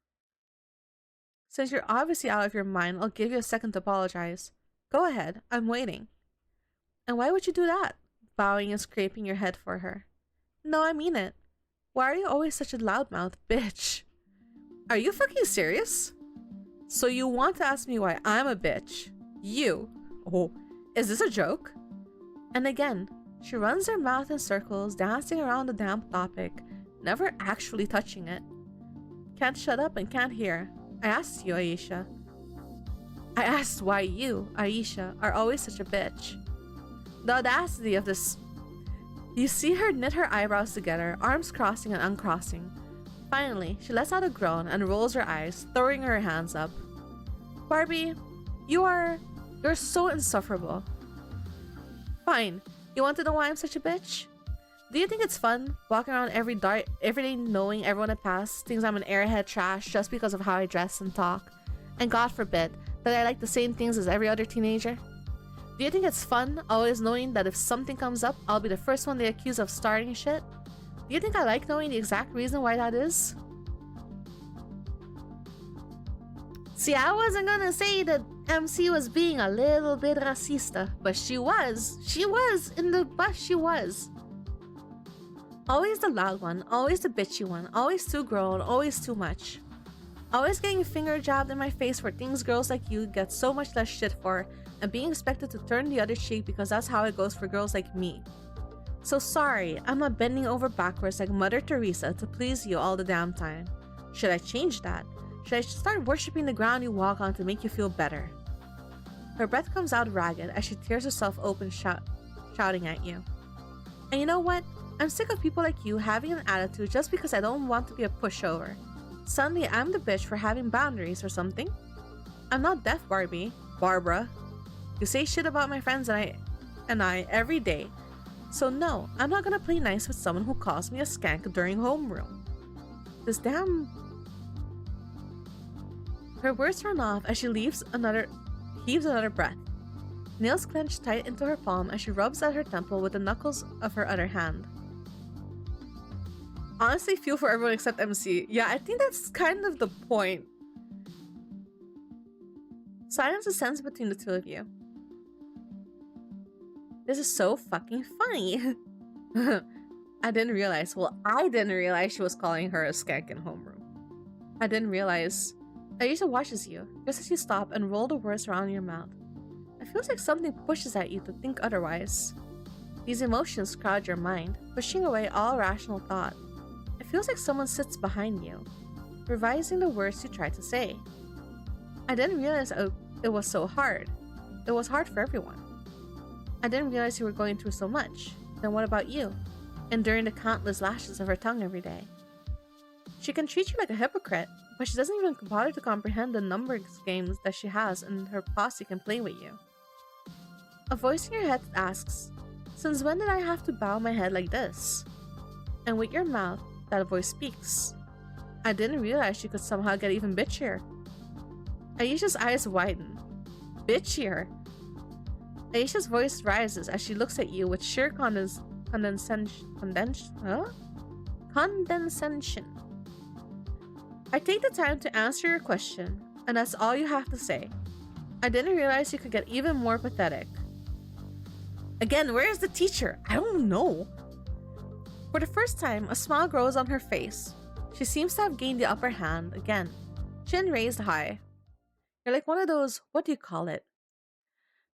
Since you're obviously out of your mind, I'll give you a second to apologize. Go ahead, I'm waiting. And why would you do that? Bowing and scraping your head for her. No, I mean it. Why are you always such a loudmouth bitch? Are you fucking serious? So you want to ask me why I'm a bitch? You? Oh, is this a joke? And again, she runs her mouth in circles, dancing around the damn topic, never actually touching it. Can't shut up and can't hear. I asked you, Aisha. I asked why you, Aisha, are always such a bitch. The audacity of this. You see her knit her eyebrows together, arms crossing and uncrossing. Finally, she lets out a groan and rolls her eyes, throwing her hands up. Barbie, you're so insufferable. Fine. You want to know why I'm such a bitch? Do you think it's fun walking around every day knowing everyone I pass thinks I'm an airhead trash just because of how I dress and talk? And God forbid that I like the same things as every other teenager? Do you think it's fun always knowing that if something comes up, I'll be the first one they accuse of starting shit? Do you think I like knowing the exact reason why that is? See, I wasn't gonna say that MC was being a little bit racista, but she was. She was. In the bus, she was. Always the loud one, always the bitchy one, always too grown, always too much. Always getting a finger jabbed in my face for things girls like you get so much less shit for, and being expected to turn the other cheek because that's how it goes for girls like me. So sorry, I'm not bending over backwards like Mother Teresa to please you all the damn time. Should I change that? Should I start worshipping the ground you walk on to make you feel better? Her breath comes out ragged as she tears herself open shouting at you. And you know what? I'm sick of people like you having an attitude just because I don't want to be a pushover. Suddenly I'm the bitch for having boundaries or something. I'm not deaf, Barbie. Barbara. You say shit about my friends and I every day. So no, I'm not gonna play nice with someone who calls me a skank during homeroom. This damn... Her words run off as she heaves another breath. Nails clench tight into her palm as she rubs at her temple with the knuckles of her other hand. Honestly, feel for everyone except MC. Yeah, I think that's kind of the point. Silence descends between the two of you. This is so fucking funny. I didn't realize she was calling her a skank in homeroom. I didn't realize. Aisha watches you, just as you stop and roll the words around your mouth. It feels like something pushes at you to think otherwise. These emotions crowd your mind, pushing away all rational thought. It feels like someone sits behind you, revising the words you tried to say. I didn't realize it was so hard. It was hard for everyone. I didn't realize you were going through so much. Then what about you? Enduring the countless lashes of her tongue every day. She can treat you like a hypocrite, but she doesn't even bother to comprehend the numbers games that she has and her posse can play with you. A voice in your head asks, "Since when did I have to bow my head like this?" And with your mouth, that voice speaks. I didn't realize she could somehow get even bitchier. Aisha's eyes widen. bitchier. Aisha's voice rises as she looks at you with sheer condescension. I take the time to answer your question, and that's all you have to say. I didn't realize you could get even more pathetic. Again, where is the teacher? I don't know. For the first time, a smile grows on her face. She seems to have gained the upper hand again, chin raised high. You're like one of those, what do you call it?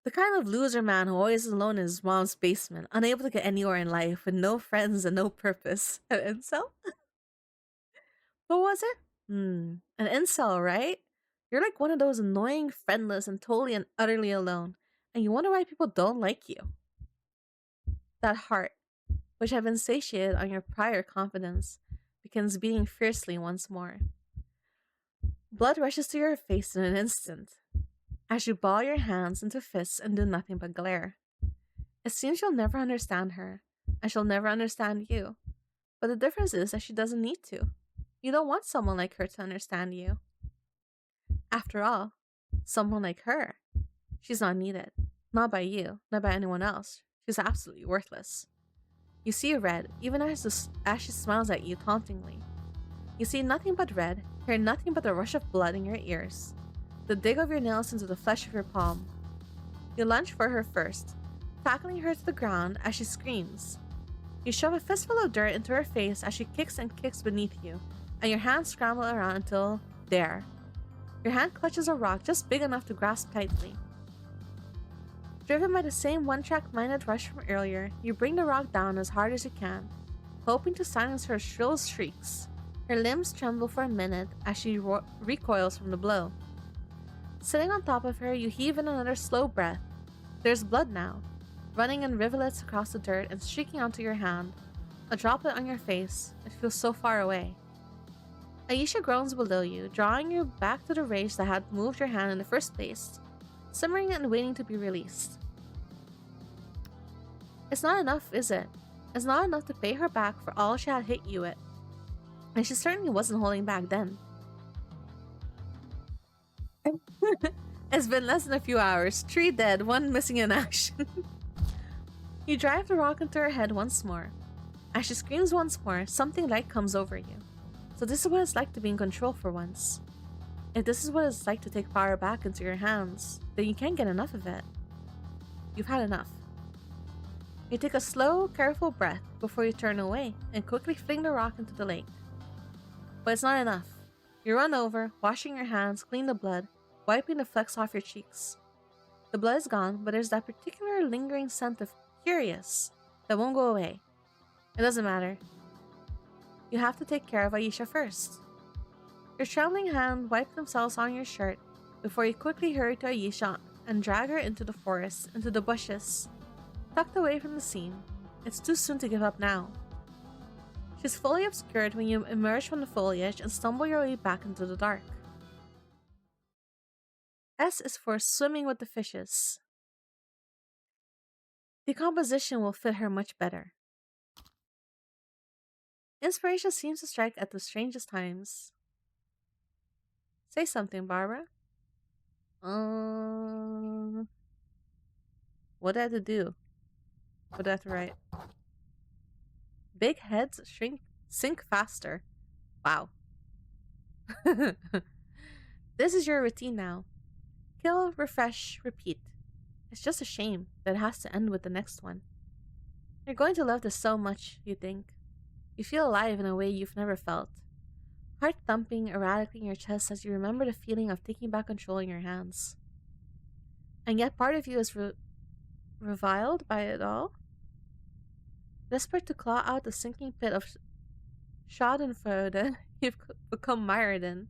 The kind of loser man who always is alone in his mom's basement, unable to get anywhere in life, with no friends and no purpose. An incel? What was it? An incel, right? You're like one of those annoying, friendless, and totally and utterly alone, and you wonder why people don't like you. That heart, which had been satiated on your prior confidence, begins beating fiercely once more. Blood rushes to your face in an instant, as you ball your hands into fists and do nothing but glare. It seems you'll never understand her, and she'll never understand you. But the difference is that she doesn't need to. You don't want someone like her to understand you. After all, someone like her. She's not needed. Not by you, not by anyone else. She's absolutely worthless. You see red, even as she smiles at you tauntingly. You see nothing but red, hear nothing but the rush of blood in your ears, the dig of your nails into the flesh of your palm. You lunge for her first, tackling her to the ground as she screams. You shove a fistful of dirt into her face as she kicks and kicks beneath you, and your hands scramble around until there. Your hand clutches a rock just big enough to grasp tightly. Driven by the same one-track-minded rush from earlier, you bring the rock down as hard as you can, hoping to silence her shrill shrieks. Her limbs tremble for a minute as she recoils from the blow. Sitting on top of her, you heave in another slow breath. There's blood now, running in rivulets across the dirt and streaking onto your hand. A droplet on your face. It feels so far away. Aisha groans below you, drawing you back to the rage that had moved your hand in the first place, simmering and waiting to be released. It's not enough, is it? It's not enough to pay her back for all she had hit you with. And she certainly wasn't holding back then. It's been less than a few hours. 3 dead, 1 missing in action. You drive the rock into her head once more. As she screams once more, something light comes over you. So this is what it's like to be in control for once. If this is what it's like to take power back into your hands, then you can't get enough of it. You've had enough. You take a slow, careful breath before you turn away and quickly fling the rock into the lake. But it's not enough. You run over, washing your hands, clean the blood, wiping the flecks off your cheeks. The blood is gone, but there's that particular lingering scent of curious that won't go away. It doesn't matter. You have to take care of Aisha first. Your trembling hands wipe themselves on your shirt before you quickly hurry to Aisha and drag her into the forest, into the bushes. Tucked away from the scene, it's too soon to give up now. She's fully obscured when you emerge from the foliage and stumble your way back into the dark. S is for swimming with the fishes. The composition will fit her much better. Inspiration seems to strike at the strangest times. Say something, Barbara. What do I have to do? What do I have to write? Big heads sink faster. Wow. This is your routine now. Kill, refresh, repeat. It's just a shame that it has to end with the next one. You're going to love this so much, you think. You feel alive in a way you've never felt. Heart thumping erratically in your chest as you remember the feeling of taking back control in your hands. And yet part of you is reviled by it all. Desperate to claw out the sinking pit of schadenfreude you've become mired in.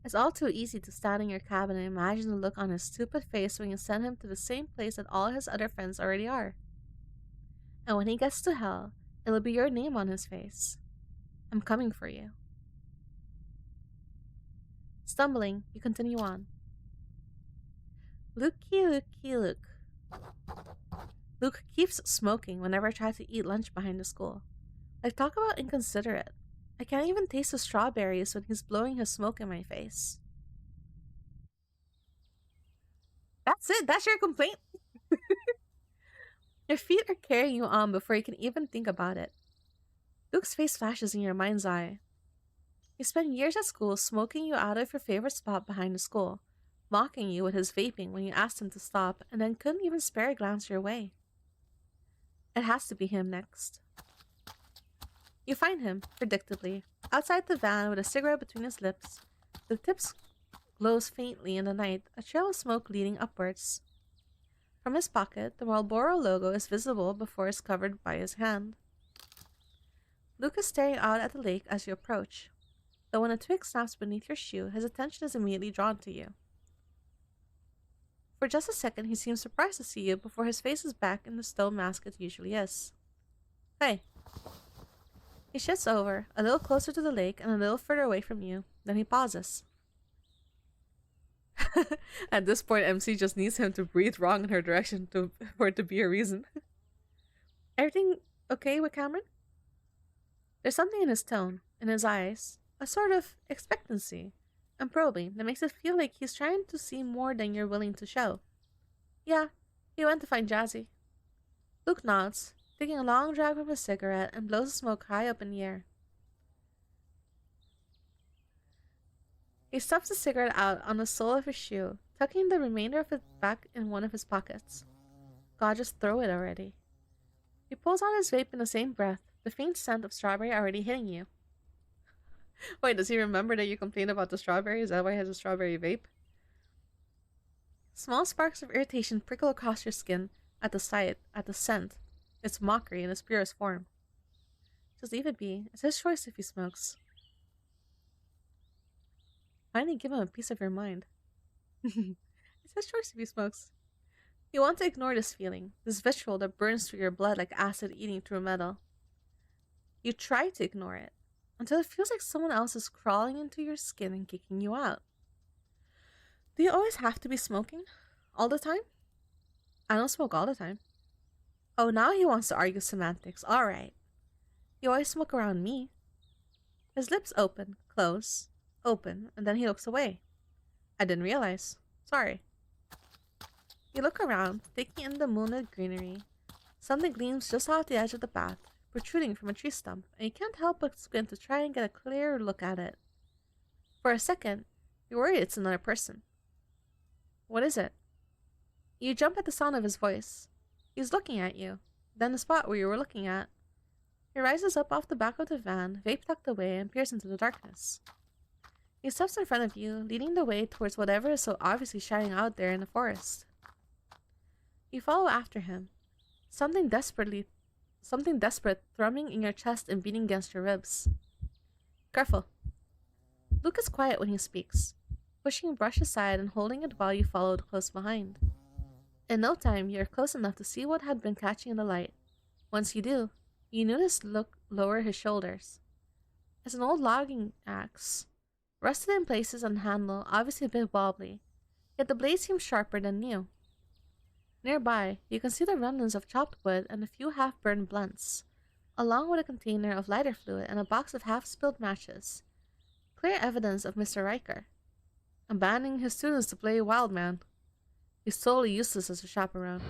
It's all too easy to stand in your cabin and imagine the look on his stupid face when you send him to the same place that all his other friends already are. And when he gets to hell, it'll be your name on his face. I'm coming for you. Stumbling, you continue on. Luke. Luke keeps smoking whenever I try to eat lunch behind the school. Like, talk about inconsiderate. I can't even taste the strawberries when he's blowing his smoke in my face. That's it? That's your complaint? Your feet are carrying you on before you can even think about it. Luke's face flashes in your mind's eye. He spent years at school smoking you out of your favorite spot behind the school, mocking you with his vaping when you asked him to stop, and then couldn't even spare a glance your way. It has to be him next. You find him, predictably, outside the van with a cigarette between his lips. The tips glows faintly in the night, a trail of smoke leading upwards. From his pocket, the Marlboro logo is visible before it's covered by his hand. Luke is staring out at the lake as you approach, though when a twig snaps beneath your shoe, his attention is immediately drawn to you. For just a second, he seems surprised to see you before his face is back in the stone mask it usually is. Hey. He shifts over, a little closer to the lake and a little further away from you, then he pauses. At this point, MC just needs him to breathe wrong in her direction for it to be a reason. Everything okay with Cameron? There's something in his tone, in his eyes, a sort of expectancy and probing that makes it feel like he's trying to see more than you're willing to show. Yeah, he went to find Jazzy. Luke nods, taking a long drag from his cigarette and blows the smoke high up in the air. He stuffs the cigarette out on the sole of his shoe, tucking the remainder of it back in one of his pockets. God, just throw it already. He pulls out his vape in the same breath, the faint scent of strawberry already hitting you. Wait, does he remember that you complained about the strawberry? Is that why he has a strawberry vape? Small sparks of irritation prickle across your skin at the sight, at the scent. It's mockery in its purest form. Just leave it be. It's his choice if he smokes. Finally give him a piece of your mind. It's his choice if he smokes. You want to ignore this feeling, this visceral that burns through your blood like acid eating through metal. You try to ignore it, until it feels like someone else is crawling into your skin and kicking you out. Do you always have to be smoking? All the time? I don't smoke all the time. Oh, now he wants to argue semantics. Alright. You always smoke around me. His lips open, close, open, and then he looks away. I didn't realize. Sorry. You look around, taking in the moonlit greenery. Something gleams just off the edge of the path, protruding from a tree stump, and you can't help but squint to try and get a clearer look at it. For a second, you worry it's another person. What is it? You jump at the sound of his voice. He's looking at you, then the spot where you were looking at. He rises up off the back of the van, vape tucked away, and peers into the darkness. He steps in front of you, leading the way towards whatever is so obviously shining out there in the forest. You follow after him, something desperate thrumming in your chest and beating against your ribs. Careful. Luke is quiet when he speaks, pushing a brush aside and holding it while you followed close behind. In no time, you're close enough to see what had been catching in the light. Once you do, you notice Luke lower his shoulders. It's an old logging axe, rusted in places on the handle, obviously a bit wobbly, yet the blade seems sharper than new. Nearby, you can see the remnants of chopped wood and a few half-burned blunts, along with a container of lighter fluid and a box of half-spilled matches. Clear evidence of Mr. Riker, abandoning his students to play wild man. He's totally useless as a chaperone.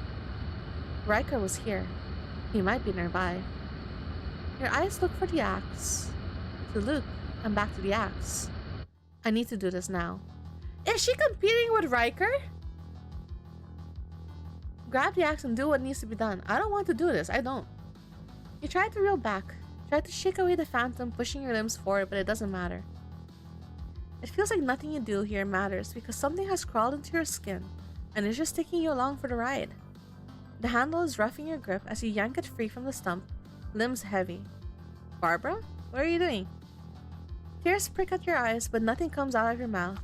Riker was here. He might be nearby. Your eyes look for the axe, to Luke, and back to the axe. I need to do this now. Is she competing with Riker? Grab the axe and do what needs to be done. I don't want to do this. I don't. You try to reel back. Try to shake away the phantom pushing your limbs forward, but it doesn't matter. It feels like nothing you do here matters because something has crawled into your skin and is just taking you along for the ride. The handle is roughing your grip as you yank it free from the stump, limbs heavy. Barbara? What are you doing? Tears prick at your eyes, but nothing comes out of your mouth.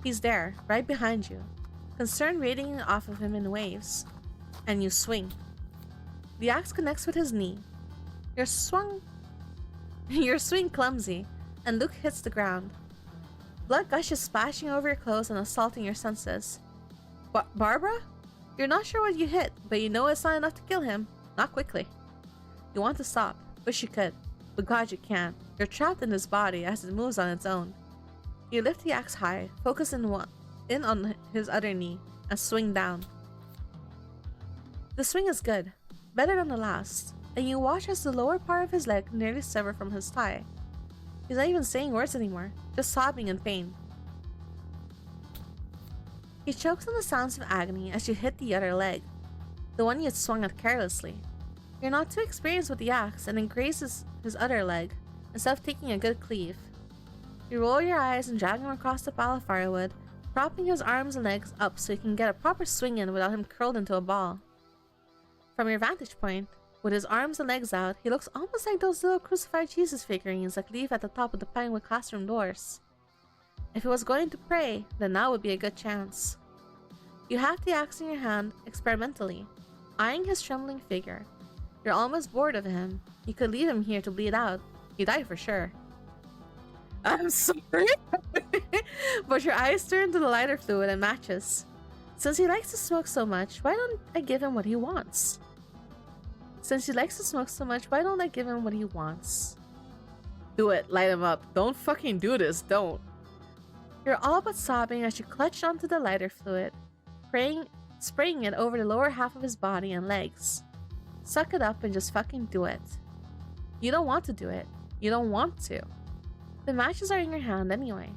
He's there, right behind you, concern radiating off of him in waves, and you swing. The axe connects with his knee. Your swing clumsy, and Luke hits the ground. Blood gushes splashing over your clothes and assaulting your senses. Barbara? You're not sure what you hit, but you know it's not enough to kill him. Not quickly. You want to stop. Wish you could. But God, you can't. You're trapped in his body as it moves on its own. You lift the axe high, focus in on his other knee, and swing down. The swing is good, better than the last, and you watch as the lower part of his leg nearly severed from his thigh. He's not even saying words anymore, just sobbing in pain. He chokes on the sounds of agony as you hit the other leg, the one you had swung at carelessly. You're not too experienced with the axe and it grazes his other leg, instead of taking a good cleave. You roll your eyes and drag him across the pile of firewood, propping his arms and legs up so you can get a proper swing in without him curled into a ball. From your vantage point, with his arms and legs out, he looks almost like those little crucified Jesus figurines that leave at the top of the Pinewood classroom doors. If he was going to pray, then now would be a good chance. You have the axe in your hand experimentally, eyeing his trembling figure. You're almost bored of him. You could leave him here to bleed out. He'd die for sure. I'm sorry, but your eyes turn to the lighter fluid and matches. Since he likes to smoke so much, why don't I give him what he wants? Since he likes to smoke so much, why don't I give him what he wants? Do it, light him up. Don't fucking do this, don't. You're all but sobbing as you clutch onto the lighter fluid, spraying it over the lower half of his body and legs. Suck it up and just fucking do it. You don't want to do it. You don't want to. The matches are in your hand anyway.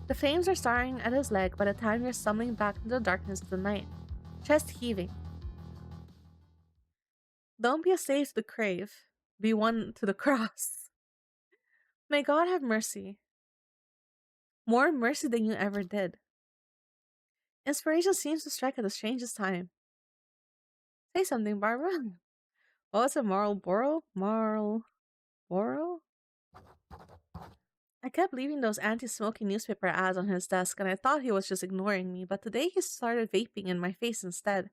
The flames are starting at his leg by the time you're stumbling back into the darkness of the night, chest heaving. Don't be a slave to the crave. Be one to the cross. May God have mercy. More mercy than you ever did. Inspiration seems to strike at the strangest time. Say something, Barbara. Oh, it's a moral borrow? Moral borrow? I kept leaving those anti-smoking newspaper ads on his desk and I thought he was just ignoring me, but today he started vaping in my face instead.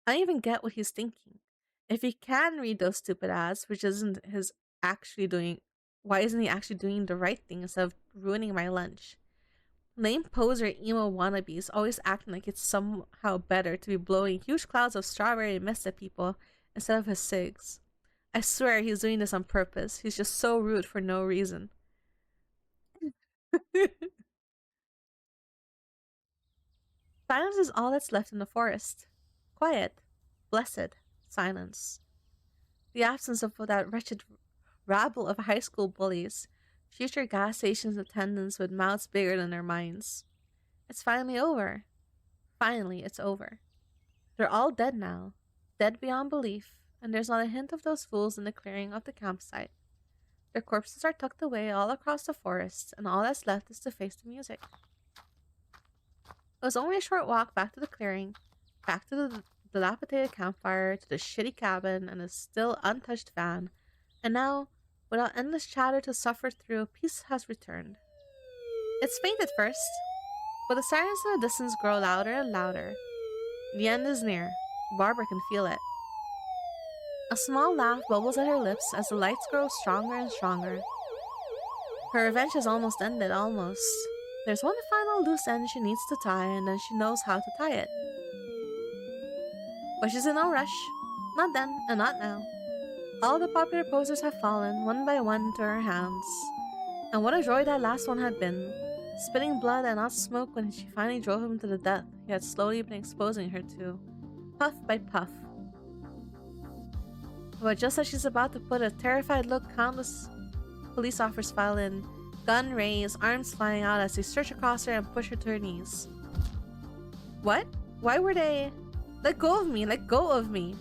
I don't even get what he's thinking. If he can read those stupid ads, why isn't he actually doing the right thing instead of ruining my lunch? Lame poser emo wannabes always acting like it's somehow better to be blowing huge clouds of strawberry mist at people instead of his cigs. I swear he's doing this on purpose. He's just so rude for no reason. Silence is all that's left in the forest. Quiet. Blessed. Silence. The absence of that wretched rabble of high school bullies, future gas stations attendants with mouths bigger than their minds. It's finally over. Finally, it's over. They're all dead now. Dead beyond belief, and there's not a hint of those fools in the clearing of the campsite. Their corpses are tucked away all across the forest, and all that's left is to face the music. It was only a short walk back to the clearing, back to the dilapidated campfire, to the shitty cabin and the still untouched van, and now, without endless chatter to suffer through, peace has returned. It's faint at first, but the sirens in the distance grow louder and louder. The end is near. Barbara can feel it. A small laugh bubbles at her lips as the lights grow stronger and stronger. Her revenge has almost ended, almost. There's one final loose end she needs to tie, and then she knows how to tie it. But she's in no rush. Not then, and not now. All the popular posters have fallen, one by one, into her hands. And what a joy that last one had been. Spitting blood and not smoke when she finally drove him to the death he had slowly been exposing her to. Puff by puff. But just as she's about to put a terrified look, countless police officers file in, gun raised, arms flying out as they search across her and push her to her knees. What? Why were they... Let go of me! Let go of me!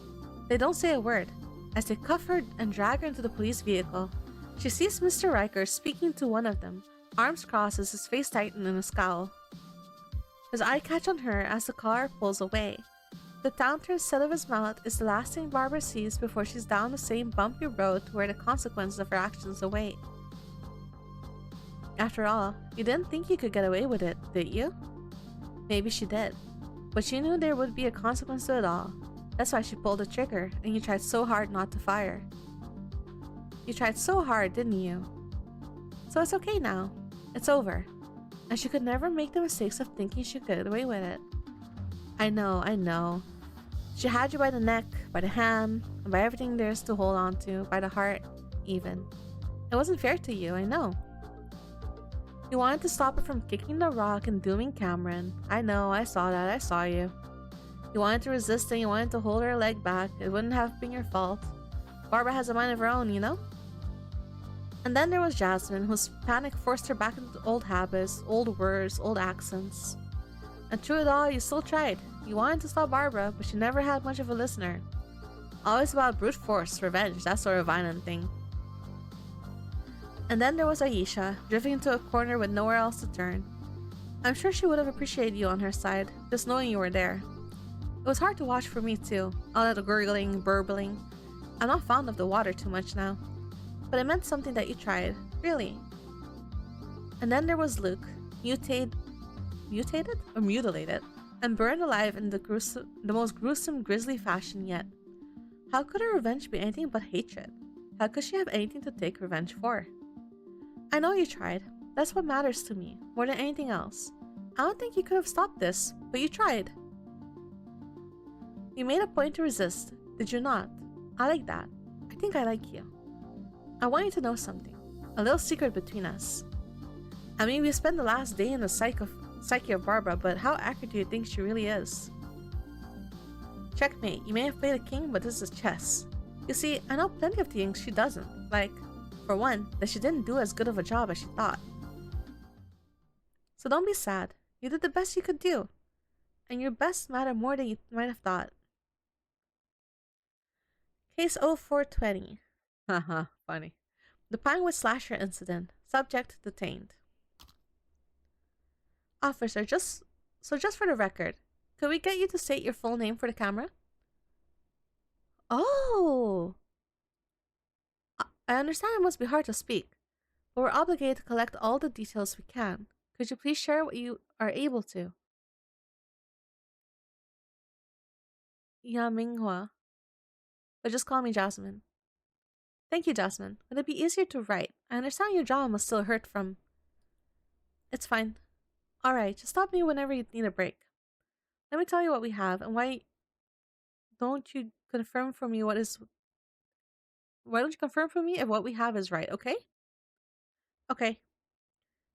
They don't say a word. As they cuff her and drag her into the police vehicle, she sees Mr. Riker speaking to one of them, arms crossed as his face tightened in a scowl. His eye catch on her as the car pulls away. The downturned set of his mouth is the last thing Barbara sees before she's down the same bumpy road to where the consequences of her actions await. After all, you didn't think you could get away with it, did you? Maybe she did. But she knew there would be a consequence to it all. That's why she pulled the trigger, and you tried so hard not to fire. You tried so hard, didn't you? So it's okay now. It's over. And she could never make the mistakes of thinking she could get away with it. I know. She had you by the neck, by the hand, and by everything there is to hold on to, by the heart, even. It wasn't fair to you, I know. You wanted to stop her from kicking the rock and dooming Cameron. I know, I saw that, I saw you. You wanted to resist and you wanted to hold her leg back. It wouldn't have been your fault. Barbara has a mind of her own, you know? And then there was Jasmine, whose panic forced her back into old habits, old words, old accents. And through it all, you still tried. You wanted to stop Barbara, but she never had much of a listener. Always about brute force, revenge, that sort of violent thing. And then there was Aisha, drifting into a corner with nowhere else to turn. I'm sure she would have appreciated you on her side, just knowing you were there. It was hard to watch for me too, all that gurgling, burbling. I'm not fond of the water too much now. But it meant something that you tried, really. And then there was Luke, mutated or mutilated, and burned alive in the most gruesome, grisly fashion yet. How could her revenge be anything but hatred? How could she have anything to take revenge for? I know you tried. That's what matters to me, more than anything else. I don't think you could have stopped this, but you tried. You made a point to resist, did you not? I like that. I think I like you. I want you to know something. A little secret between us. I mean, we spent the last day in the psyche of Barbara, but how accurate do you think she really is? Checkmate. You may have played a king, but this is chess. You see, I know plenty of things she doesn't. Like, for one, that she didn't do as good of a job as she thought. So don't be sad. You did the best you could do. And your best mattered more than you might have thought. Case 0420. Haha, funny. The Pinewood Slasher Incident. Subject detained. Officer, just for the record, could we get you to state your full name for the camera? Oh! I understand it must be hard to speak, but we're obligated to collect all the details we can. Could you please share what you are able to? Ya Minghua. But just call me Jasmine. Thank you, Jasmine. Would it be easier to write? I understand your jaw must still hurt from... It's fine. Alright, just stop me whenever you need a break. Let me tell you what we have, and why don't you confirm for me Why don't you confirm for me if what we have is right, okay? Okay.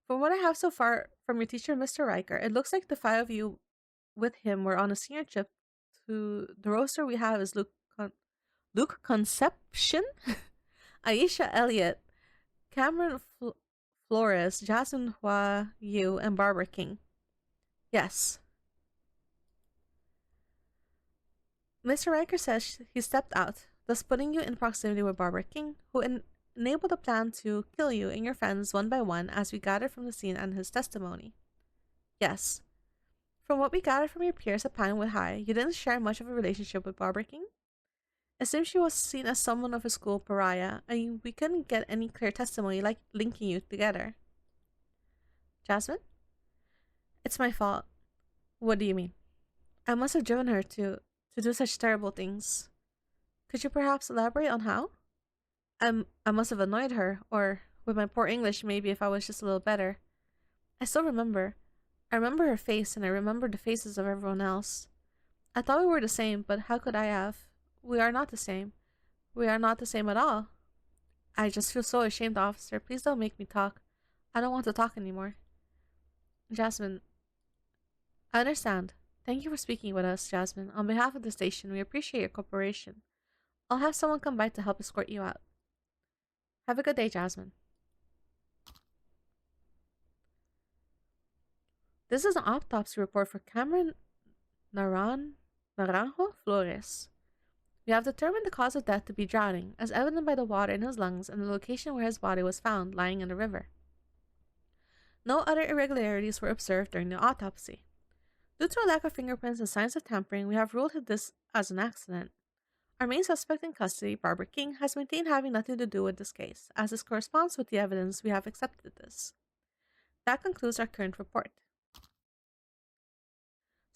From what I have so far from your teacher, Mr. Riker, it looks like the five of you with him were on a senior trip to... The roster we have is Luke Conception? Aisha Elliott, Cameron Flores, Jasmine Hua Yu, and Barbara King. Yes. Mr. Riker says he stepped out, thus putting you in proximity with Barbara King, who enabled a plan to kill you and your friends one by one as we gathered from the scene and his testimony. Yes. From what we gathered from your peers at Pinewood High, you didn't share much of a relationship with Barbara King? It seems she was seen as someone of a school pariah, and we couldn't get any clear testimony like linking you together. Jasmine? It's my fault. What do you mean? I must have driven her to do such terrible things. Could you perhaps elaborate on how? I must have annoyed her, or with my poor English, maybe if I was just a little better. I still remember. I remember her face, and I remember the faces of everyone else. I thought we were the same, but how could I have? We are not the same. We are not the same at all. I just feel so ashamed, officer. Please don't make me talk. I don't want to talk anymore. Jasmine. I understand. Thank you for speaking with us, Jasmine. On behalf of the station, we appreciate your cooperation. I'll have someone come by to help escort you out. Have a good day, Jasmine. This is an autopsy report for Cameron Naranjo Flores. We have determined the cause of death to be drowning, as evident by the water in his lungs and the location where his body was found, lying in the river. No other irregularities were observed during the autopsy. Due to a lack of fingerprints and signs of tampering, we have ruled this as an accident. Our main suspect in custody, Barbara King, has maintained having nothing to do with this case, as this corresponds with the evidence we have accepted this. That concludes our current report.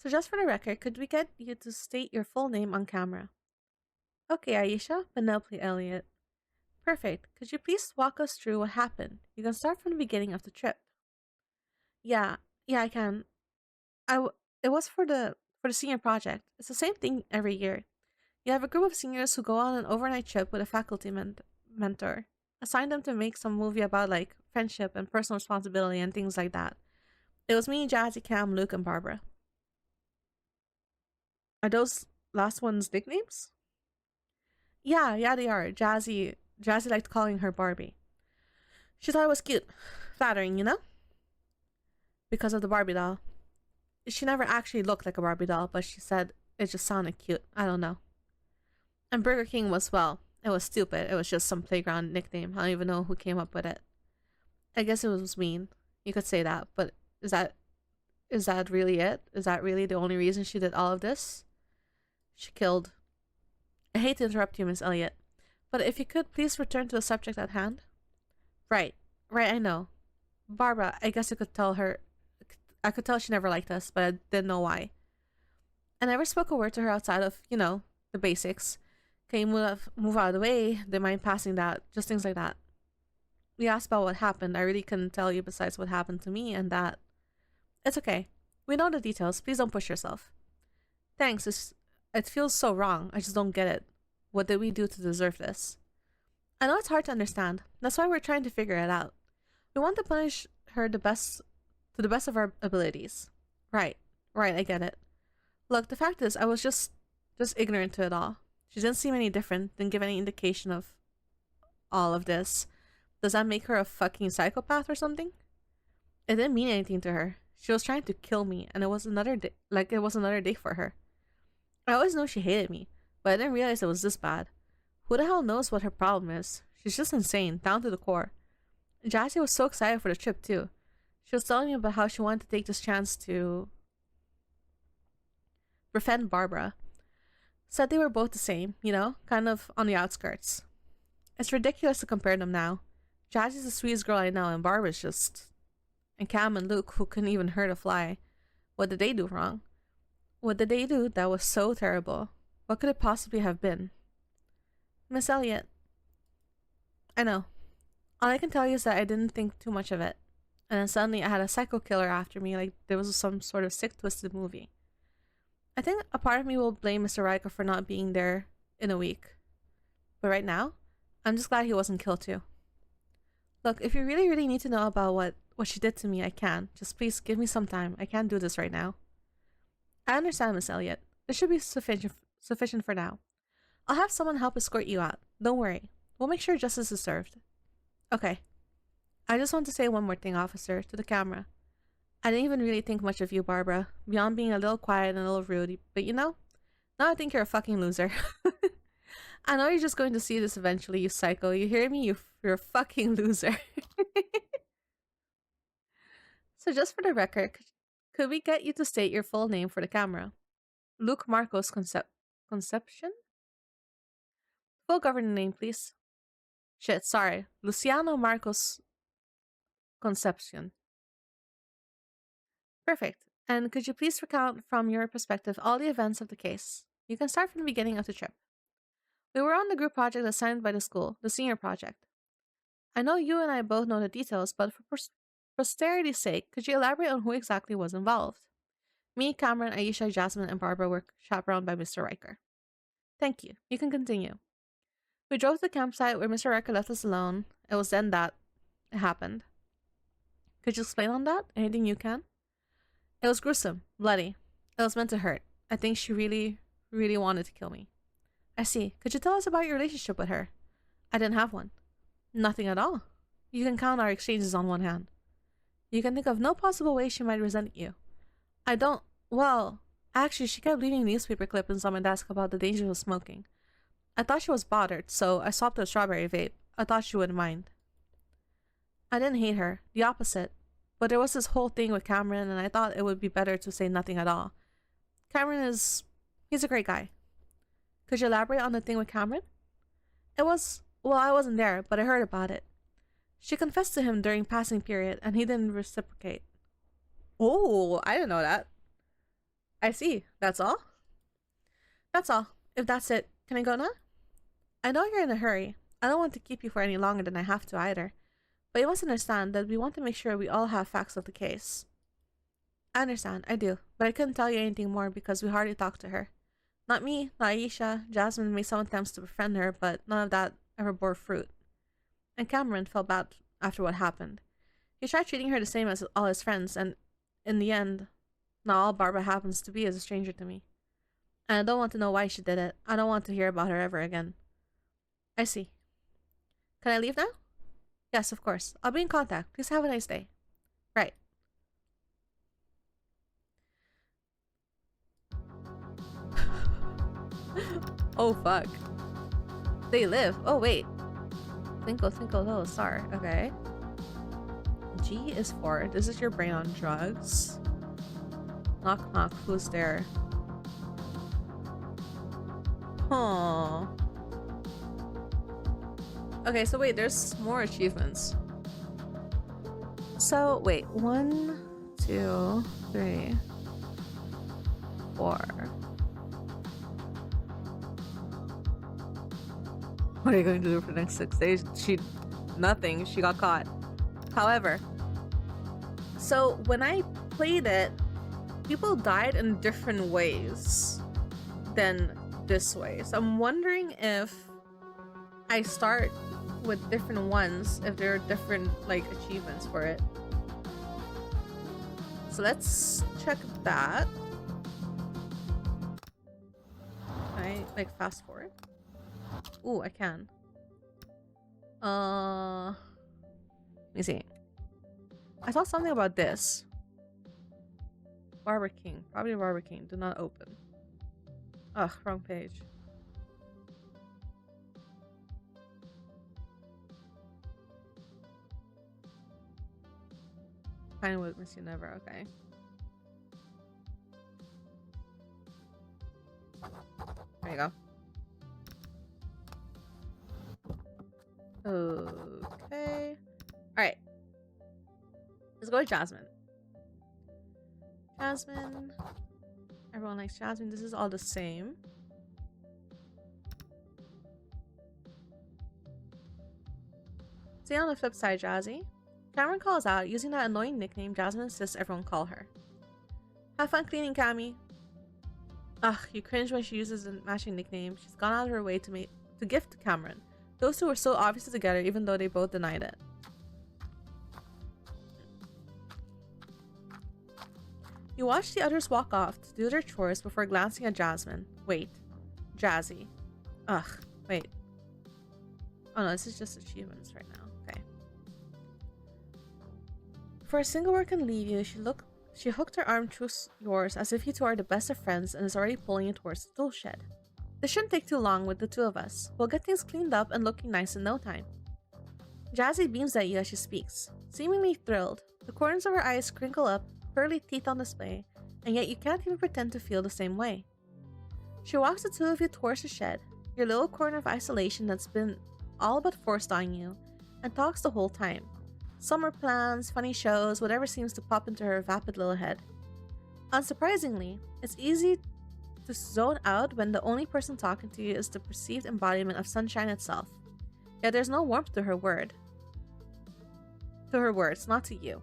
So just for the record, could we get you to state your full name on camera? Okay, Aisha, Penelope Elliott. Perfect. Could you please walk us through what happened? You can start from the beginning of the trip. Yeah, I can. It was for the senior project. It's the same thing every year. You have a group of seniors who go on an overnight trip with a faculty mentor. Assign them to make some movie about, like, friendship and personal responsibility and things like that. It was me, Jazzy, Cam, Luke, and Barbara. Are those last ones nicknames? Yeah, they are. Jazzy liked calling her Barbie. She thought it was cute. Flattering, you know? Because of the Barbie doll. She never actually looked like a Barbie doll, but she said it just sounded cute. I don't know. And Burger King was, well, it was stupid. It was just some playground nickname. I don't even know who came up with it. I guess it was mean. You could say that, but is that really it? Is that really the only reason she did all of this? She killed. I hate to interrupt you, Miss Elliot, but if you could please return to the subject at hand. Right, I know. Barbara, I guess I could tell she never liked us, but I didn't know why. I never spoke a word to her outside of, the basics. Can you move out of the way? Do you mind passing that? Just things like that. We asked about what happened. I really couldn't tell you besides what happened to me and that. It's okay. We know the details. Please don't push yourself. Thanks. It feels so wrong. I just don't get it. What did we do to deserve this? I know it's hard to understand. That's why we're trying to figure it out. We want to punish her to the best of our abilities. Right, I get it. Look, the fact is, I was just ignorant to it all. She didn't seem any different, didn't give any indication of all of this. Does that make her a fucking psychopath or something? It didn't mean anything to her. She was trying to kill me, and it was another day for her. I always knew she hated me, but I didn't realize it was this bad. Who the hell knows what her problem is? She's just insane, down to the core. Jazzy was so excited for the trip too. She was telling me about how she wanted to take this chance to befriend Barbara. Said they were both the same, kind of on the outskirts. It's ridiculous to compare them now. Jazzy's the sweetest girl I know, and Barbara's just... And Cam and Luke, who couldn't even hurt a fly. What did they do wrong? What did they do that was so terrible? What could it possibly have been? Miss Elliot. I know. All I can tell you is that I didn't think too much of it. And then suddenly I had a psycho killer after me, like there was some sort of sick, twisted movie. I think a part of me will blame Mr. Riker for not being there in a week. But right now, I'm just glad he wasn't killed too. Look, if you really, really need to know about what she did to me, I can. Just please give me some time. I can't do this right now. I understand, Miss Elliot. This should be sufficient for now. I'll have someone help escort you out. Don't worry. We'll make sure justice is served. Okay. I just want to say one more thing, officer, to the camera. I didn't even really think much of you, Barbara, beyond being a little quiet and a little rude, but now I think you're a fucking loser. I know you're just going to see this eventually, you psycho. You hear me? You're a fucking loser. So just for the record, could we get you to state your full name for the camera? Luke Marcos Concepcion? Full government name, please. Shit, sorry. Luciano Marcos Concepcion. Perfect. And could you please recount from your perspective all the events of the case? You can start from the beginning of the trip. We were on the group project assigned by the school, the senior project. I know you and I both know the details, but for posterity's sake, could you elaborate on who exactly was involved? Me, Cameron, Aisha, Jasmine, and Barbara were chaperoned by Mr. Riker. Thank you. You can continue. We drove to the campsite where Mr. Riker left us alone. It was then that it happened. Could you explain on that? Anything you can? It was gruesome, bloody. It was meant to hurt. I think she really, really wanted to kill me. I see. Could you tell us about your relationship with her? I didn't have one. Nothing at all. You can count our exchanges on one hand. You can think of no possible way she might resent you. I don't... Well, actually, she kept leaving newspaper clippings on my desk about the dangers of smoking. I thought she was bothered, so I swapped her strawberry vape. I thought she wouldn't mind. I didn't hate her. The opposite. But there was this whole thing with Cameron, and I thought it would be better to say nothing at all. Cameron he's a great guy. Could you elaborate on the thing with Cameron? It was... Well, I wasn't there, but I heard about it. She confessed to him during passing period, and he didn't reciprocate. Oh, I didn't know that. I see. That's all? That's all. If that's it, can I go now? I know you're in a hurry. I don't want to keep you for any longer than I have to either. But you must understand that we want to make sure we all have facts of the case. I understand, I do. But I couldn't tell you anything more because we hardly talked to her. Not me, not Aisha. Jasmine made some attempts to befriend her, but none of that ever bore fruit. And Cameron felt bad after what happened. He tried treating her the same as all his friends, and in the end, now all Barbara happens to be is a stranger to me. And I don't want to know why she did it. I don't want to hear about her ever again. I see. Can I leave now? Yes, of course. I'll be in contact. Please have a nice day. Right. Oh, fuck. They live. Oh, wait. Twinkle, twinkle, little star. Okay. G is for, this is your brain on drugs. Knock, knock. Who's there? Huh. Okay, so wait, there's more achievements. So, wait. 1, 2, 3, 4. What are you going to do for the next 6 days? Nothing. She got caught. However, so when I played it, people died in different ways than this way. So I'm wondering if I start with different ones, if there are different like achievements for it. So let's check that. Can I like fast forward? Ooh, I can. Let me see. I saw something about this. Barber King. Probably Barber King. Do not open. Ugh, wrong page. Kind of would miss you never. Okay. There you go. Okay. Alright. Let's go with Jasmine. Jasmine. Everyone likes Jasmine. This is all the same. See on the flip side, Jazzy. Cameron calls out, using that annoying nickname Jasmine insists everyone call her. Have fun cleaning, Cammy. Ugh, you cringe when she uses a matching nickname. She's gone out of her way to gift to Cameron. Those two were so obviously together even though they both denied it. You watch the others walk off to do their chores before glancing at Jasmine. Wait. Jazzy. Ugh. Wait. Oh no, this is just achievements right now. Okay. For a single word can leave you, she hooked her arm through yours as if you two are the best of friends and is already pulling you towards the tool shed. This shouldn't take too long with the two of us. We'll get things cleaned up and looking nice in no time. Jazzy beams at you as she speaks, seemingly thrilled. The corners of her eyes crinkle up, pearly teeth on display, and yet you can't even pretend to feel the same way. She walks the two of you towards the shed, your little corner of isolation that's been all but forced on you, and talks the whole time. Summer plans, funny shows, whatever seems to pop into her vapid little head. Unsurprisingly, it's easy to zone out when the only person talking to you is the perceived embodiment of sunshine itself. Yet there's no warmth to her words, not to you.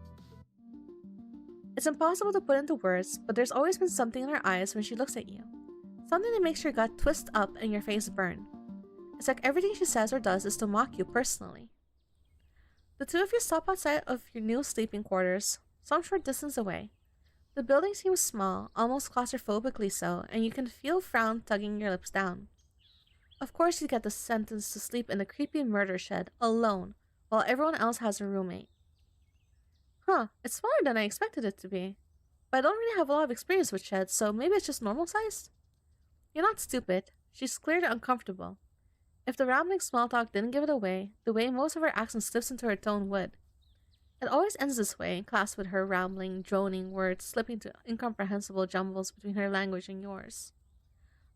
It's impossible to put into words, but there's always been something in her eyes when she looks at you. Something that makes your gut twist up and your face burn. It's like everything she says or does is to mock you personally. The two of you stop outside of your new sleeping quarters, some short distance away. The building seems small, almost claustrophobically so, and you can feel frown tugging your lips down. Of course you get the sentence to sleep in the creepy murder shed, alone, while everyone else has a roommate. Huh, it's smaller than I expected it to be. But I don't really have a lot of experience with sheds, so maybe it's just normal sized? You're not stupid. She's clearly uncomfortable. If the rambling small talk didn't give it away, the way most of her accent slips into her tone would. It always ends this way in class with her rambling, droning words slipping to incomprehensible jumbles between her language and yours.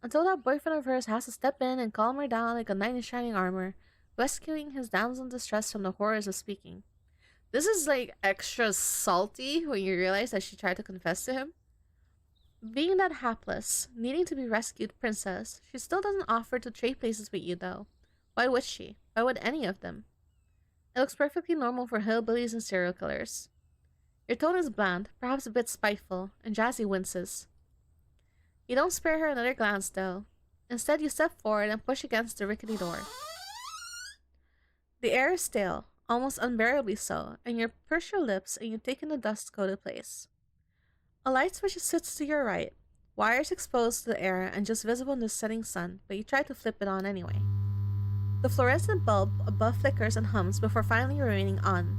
Until that boyfriend of hers has to step in and calm her down like a knight in shining armor, rescuing his damsel in distress from the horrors of speaking. This is like extra salty when you realize that she tried to confess to him. Being that hapless, needing to be rescued princess, she still doesn't offer to trade places with you though. Why would she? Why would any of them? It looks perfectly normal for hillbillies and serial killers. Your tone is bland, perhaps a bit spiteful, and Jazzy winces. You don't spare her another glance though. Instead, you step forward and push against the rickety door. The air is stale, almost unbearably so, and you purse your lips and you take in the dust-coated place. A light switch sits to your right, wires exposed to the air and just visible in the setting sun, but you try to flip it on anyway. The fluorescent bulb above flickers and hums before finally remaining on.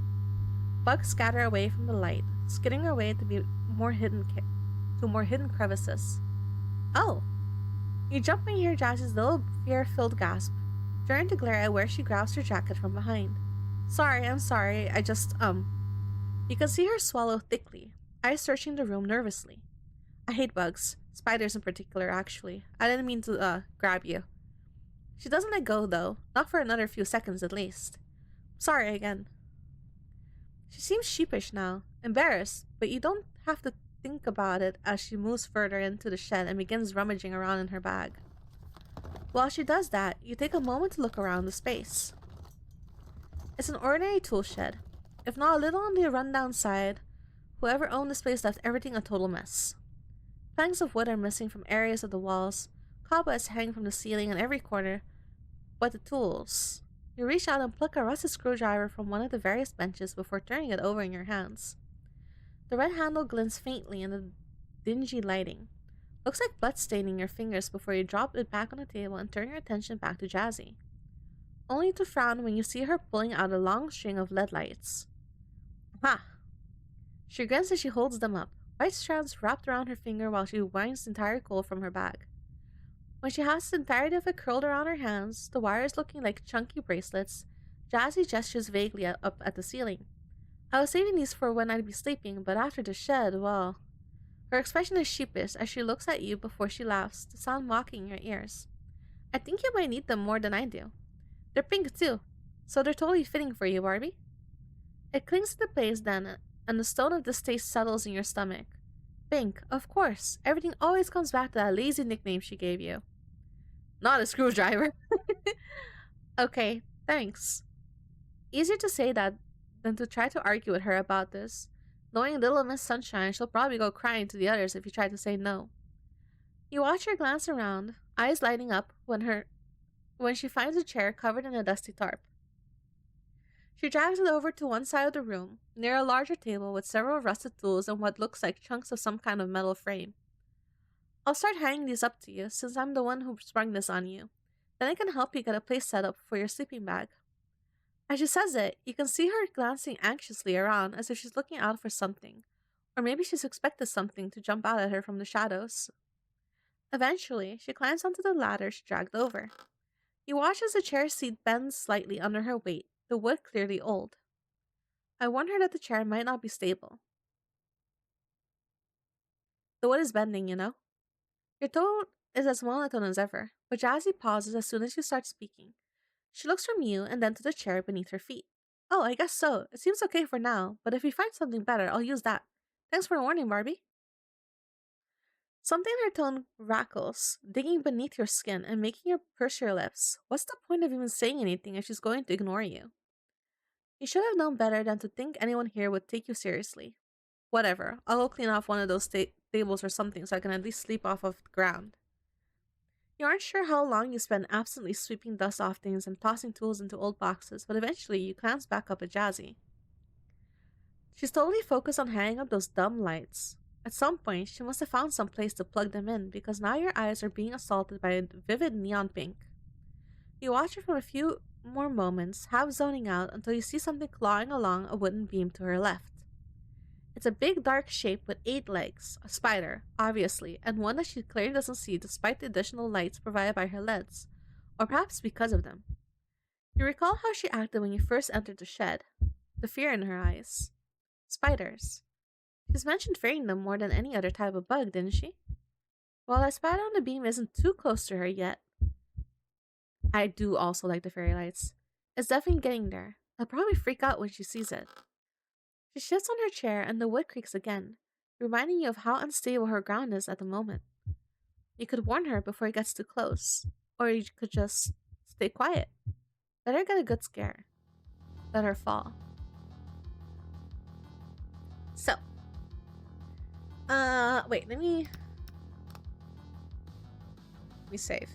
Bugs scatter away from the light, skidding their way to more hidden crevices. Oh! You jump when you hear Jazzie's little fear-filled gasp, turn to glare at where she grabs her jacket from behind. I'm sorry, I just, You can see her swallow thickly, eyes searching the room nervously. I hate bugs. Spiders in particular, actually. I didn't mean to, grab you. She doesn't let go, though. Not for another few seconds, at least. Sorry again. She seems sheepish now, embarrassed, but you don't have to think about it as she moves further into the shed and begins rummaging around in her bag. While she does that, you take a moment to look around the space. It's an ordinary tool shed. If not a little on the rundown side, whoever owned this place left everything a total mess. Planks of wood are missing from areas of the walls, cobwebs hang from the ceiling in every corner, but the tools. You reach out and pluck a rusted screwdriver from one of the various benches before turning it over in your hands. The red handle glints faintly in the dingy lighting. Looks like blood staining your fingers before you drop it back on the table and turn your attention back to Jazzie. Only to frown when you see her pulling out a long string of LED lights. Ha! She grins as she holds them up, white strands wrapped around her finger while she winds the entire coil from her bag. When she has the entirety of it curled around her hands, the wires looking like chunky bracelets, Jazzie gestures vaguely up at the ceiling. I was saving these for when I'd be sleeping, but after the shed, well... Her expression is sheepish as she looks at you before she laughs, the sound mocking in your ears. I think you might need them more than I do. They're pink too, so they're totally fitting for you, Barbie. It clings to place then, and the stone of distaste settles in your stomach. Pink, of course. Everything always comes back to that lazy nickname she gave you. Not a screwdriver. Okay, thanks. Easier to say that than to try to argue with her about this. Knowing little Miss Sunshine, she'll probably go crying to the others if you try to say no. You watch her glance around, eyes lighting up when she finds a chair covered in a dusty tarp. She drags it over to one side of the room, near a larger table with several rusted tools and what looks like chunks of some kind of metal frame. I'll start hanging these up to you, since I'm the one who sprung this on you. Then I can help you get a place set up for your sleeping bag. As she says it, you can see her glancing anxiously around as if she's looking out for something, or maybe she's expected something to jump out at her from the shadows. Eventually, she climbs onto the ladder she dragged over. You watch as the chair seat bends slightly under her weight, the wood clearly old. I warned her that the chair might not be stable. The wood is bending, you know. Your tone is as monotone as ever, but Jazzie pauses as soon as you start speaking. She looks from you and then to the chair beneath her feet. Oh, I guess so. It seems okay for now, but if we find something better, I'll use that. Thanks for warning, Barbie. Something in her tone rackles, digging beneath your skin and making you purse your lips. What's the point of even saying anything if she's going to ignore you? You should have known better than to think anyone here would take you seriously. Whatever, I'll go clean off one of those tables or something so I can at least sleep off of the ground. You aren't sure how long you spend absently sweeping dust off things and tossing tools into old boxes, but eventually you glance back up at Jazzie. She's totally focused on hanging up those dumb lights. At some point, she must have found some place to plug them in because now your eyes are being assaulted by a vivid neon pink. You watch her for a few more moments, half zoning out until you see something clawing along a wooden beam to her left. It's a big dark shape with 8 legs, a spider, obviously, and one that she clearly doesn't see despite the additional lights provided by her LEDs, or perhaps because of them. You recall how she acted when you first entered the shed, the fear in her eyes. Spiders. She's mentioned fearing them more than any other type of bug, didn't she? While that spider on the beam isn't too close to her yet, I do also like the fairy lights. It's definitely getting there. I'll probably freak out when she sees it. She shifts on her chair and the wood creaks again, reminding you of how unstable her ground is at the moment. You could warn her before it gets too close, or you could just stay quiet. Let her get a good scare. Let her fall. So, wait, let me save.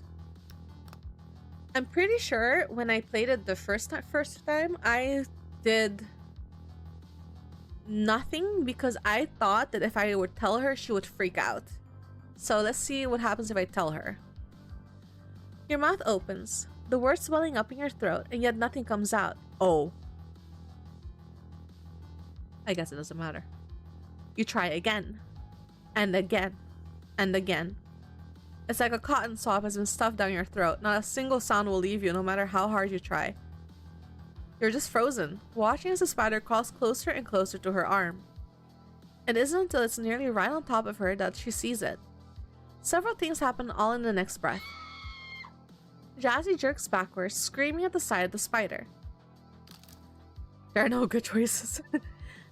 I'm pretty sure when I played it the first time, I did nothing because I thought that if I would tell her, she would freak out. So let's see what happens if I tell her. Your mouth opens, the words swelling up in your throat, and yet nothing comes out. Oh. I guess it doesn't matter. You try again, and again, and again. It's like a cotton swab has been stuffed down your throat. Not a single sound will leave you, no matter how hard you try. You're just frozen, watching as the spider crawls closer and closer to her arm. It isn't until it's nearly right on top of her that she sees it. Several things happen all in the next breath. Jazzy jerks backwards, screaming at the sight of the spider. There are no good choices.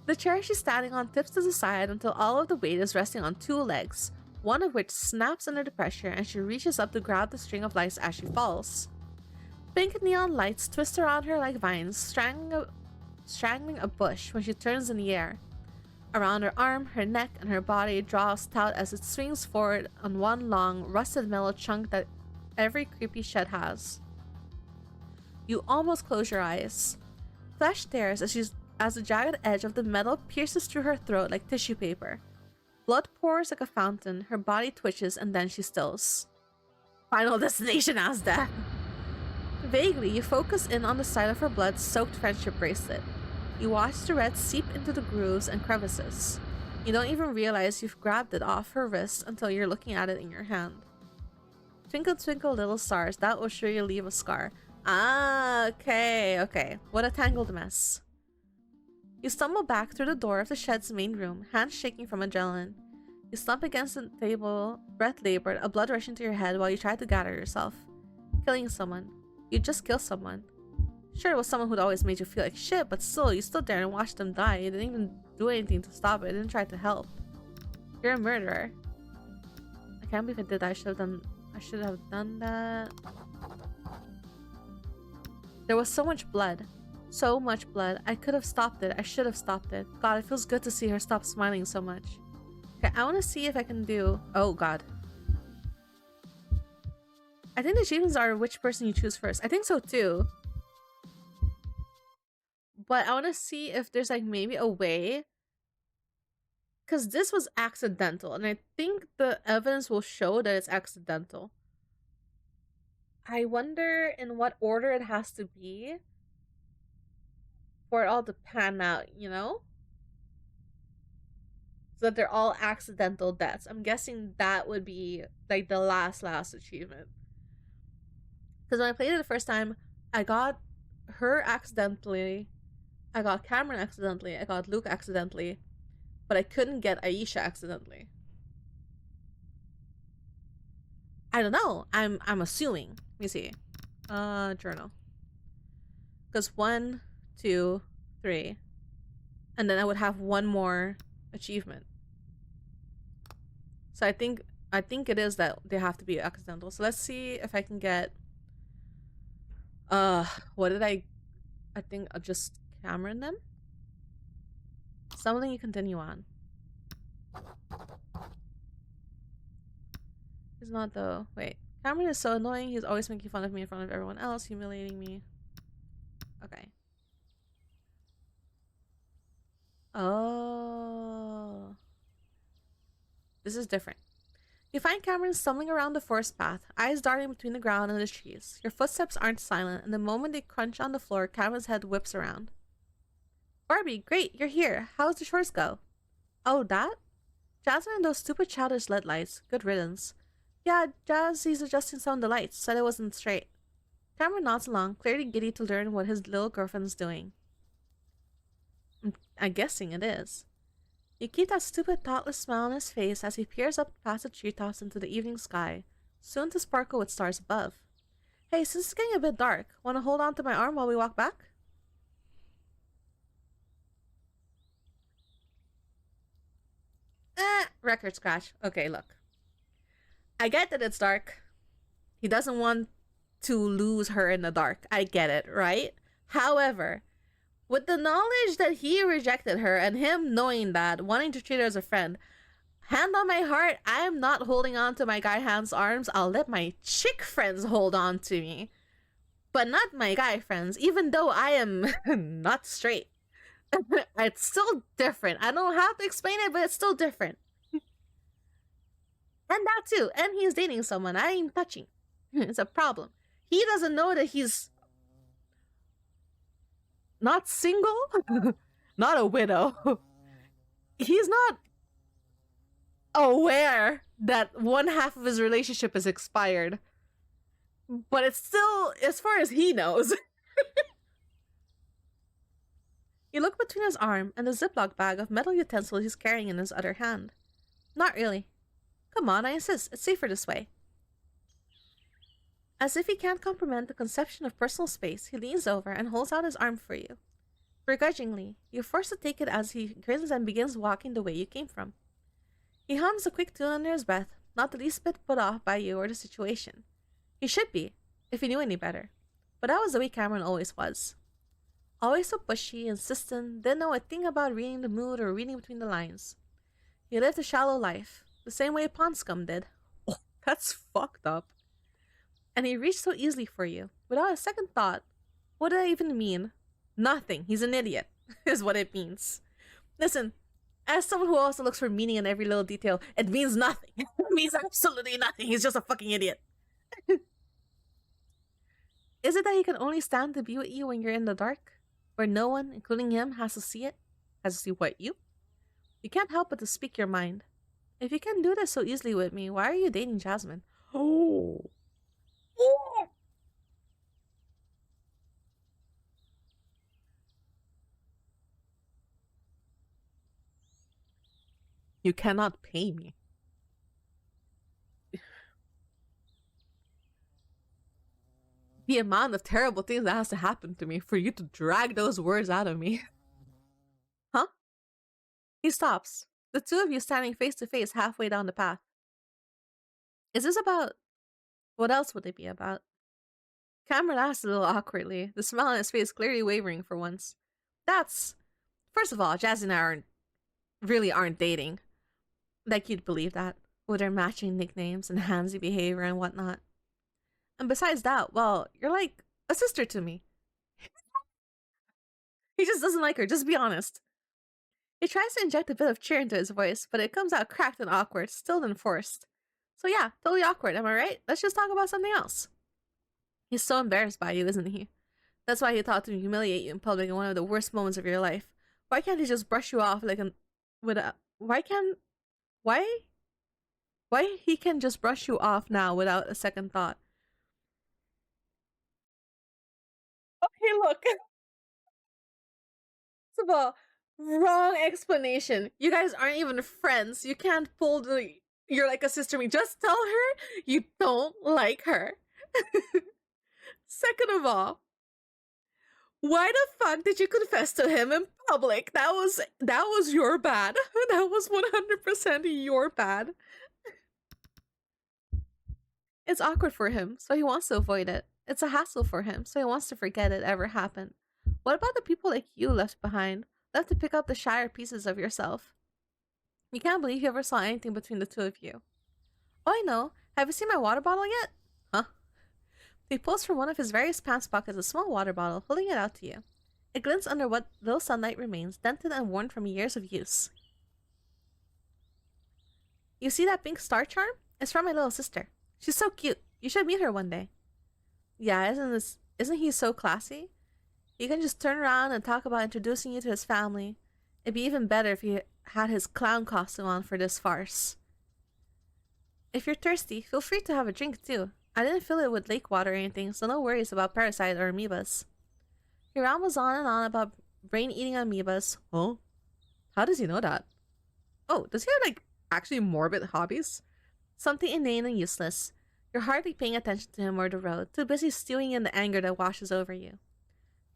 The chair she's standing on tips to the side until all of the weight is resting on two legs, one of which snaps under the pressure, and she reaches up to grab the string of lights as she falls. Pink neon lights twist around her like vines, strangling a bush when she turns in the air. Around her arm, her neck, and her body draws taut as it swings forward on one long, rusted metal chunk that every creepy shed has. You almost close your eyes. Flesh stares as the jagged edge of the metal pierces through her throat like tissue paper. Blood pours like a fountain, her body twitches, and then she stills. Final destination as death. Vaguely, you focus in on the sight of her blood-soaked friendship bracelet. You watch the red seep into the grooves and crevices. You don't even realize you've grabbed it off her wrist until you're looking at it in your hand. Twinkle, twinkle, little stars, that will surely leave a scar. Ah, okay. What a tangled mess. You stumble back through the door of the shed's main room, hands shaking from adrenaline. You slump against the table, breath labored, a blood rushing to your head while you try to gather yourself. Killing someone. You just killed someone. Sure, it was someone who'd always made you feel like shit, but still, you stood there and watched them die. You didn't even do anything to stop it. You didn't try to help. You're a murderer. I can't believe I did that. I should have done that. There was so much blood. So much blood. I could have stopped it. I should have stopped it. God, it feels good to see her stop smiling so much. Okay, I want to see if I can do... Oh, God. I think the achievements are which person you choose first. I think so, too. But I want to see if there's, like, maybe a way. Because this was accidental. And I think the evidence will show that it's accidental. I wonder in what order it has to be for it all to pan out, you know? So that they're all accidental deaths. I'm guessing that would be, like, the last achievement. Because when I played it the first time, I got her accidentally, I got Cameron accidentally, I got Luke accidentally, but I couldn't get Aisha accidentally. I don't know. I'm assuming. Let me see. Journal. Because 1, 2, 3. And then I would have one more achievement. So I think it is that they have to be accidental. So let's see if I can get what did I think I'll just Cameron them. Something you continue on. It's not though. Wait. Cameron is so annoying. He's always making fun of me in front of everyone else, humiliating me. Okay. Oh. This is different. You find Cameron stumbling around the forest path, eyes darting between the ground and the trees. Your footsteps aren't silent, and the moment they crunch on the floor, Cameron's head whips around. Barbie, great, you're here. How's the chores go? Oh, that? Jasmine and those stupid childish LED lights. Good riddance. Yeah, Jazzy's adjusting some of the lights. Said it wasn't straight. Cameron nods along, clearly giddy to learn what his little girlfriend's doing. I'm guessing it is. You keep that stupid, thoughtless smile on his face as he peers up past the treetops into the evening sky, soon to sparkle with stars above. Hey, since it's getting a bit dark, want to hold on to my arm while we walk back? Record scratch. Okay, look. I get that it's dark. He doesn't want to lose her in the dark. I get it, right? However, with the knowledge that he rejected her and him knowing that, wanting to treat her as a friend, hand on my heart, I am not holding on to my guy hand's arms. I'll let my chick friends hold on to me. but not my guy friends, even though I am not straight. It's still different. I don't know how to explain it, but it's still different. And that too. And he's dating someone I ain't touching. It's a problem. He doesn't know that he's not single, not a widow. He's not aware that one half of his relationship is expired. But it's still, as far as he knows. You look between his arm and the Ziploc bag of metal utensils he's carrying in his other hand. Not really. Come on, I insist. It's safer this way. As if he can't comprehend the conception of personal space, he leans over and holds out his arm for you. Begrudgingly, you're forced to take it as he grins and begins walking the way you came from. He hums a quick tune under his breath, not the least bit put off by you or the situation. He should be, if he knew any better. But that was the way Cameron always was. Always so pushy, insistent, didn't know a thing about reading the mood or reading between the lines. He lived a shallow life, the same way Pond Scum did. Oh, that's fucked up. And he reached so easily for you, without a second thought. What did that even mean? Nothing. He's an idiot, is what it means. Listen, as someone who also looks for meaning in every little detail, it means nothing. It means absolutely nothing. He's just a fucking idiot. Is it that he can only stand to be with you when you're in the dark? Where no one, including him, has to see it? Has to see what you? You can't help but to speak your mind. If you can do this so easily with me, why are you dating Jasmine? Oh. Oh. You cannot pay me. The amount of terrible things that has to happen to me for you to drag those words out of me. Huh? He stops, the two of you standing face to face halfway down the path. Is this about... What else would it be about? Cameron asked a little awkwardly, the smile on his face clearly wavering for once. That's... First of all, Jazzy and I aren't dating. Like you'd believe that, with our matching nicknames and handsy behavior and whatnot. And besides that, well, you're like a sister to me. He just doesn't like her, just be honest. He tries to inject a bit of cheer into his voice, but it comes out cracked and awkward, still than forced. So yeah, totally awkward, am I right? Let's just talk about something else. He's so embarrassed by you, isn't he? That's why he thought to humiliate you in public in one of the worst moments of your life. Why can't he just brush you off like why he can just brush you off now without a second thought? Okay, look. First of all, wrong explanation. You guys aren't even friends. You can't pull the you're like a sister to me. Just tell her you don't like her. Second of all, why the fuck did you confess to him in public? That was your bad. That was 100% your bad. It's awkward for him, so he wants to avoid it. It's a hassle for him, so he wants to forget it ever happened. What about the people like you left behind? Left to pick up the shire pieces of yourself? You can't believe you ever saw anything between the two of you. Oh, I know. Have you seen my water bottle yet? Huh? He pulls from one of his various pants pockets a small water bottle, holding it out to you. It glints under what little sunlight remains, dented and worn from years of use. You see that pink star charm? It's from my little sister. She's so cute. You should meet her one day. Yeah, isn't he so classy? You can just turn around and talk about introducing you to his family. It'd be even better if he had his clown costume on for this farce. If you're thirsty, feel free to have a drink too. I didn't fill it with lake water or anything, so no worries about parasites or amoebas. He rambles on and on about brain-eating amoebas. Oh? How does he know that? Oh, does he have, like, actually morbid hobbies? Something inane and useless. You're hardly paying attention to him or the road, too busy stewing in the anger that washes over you.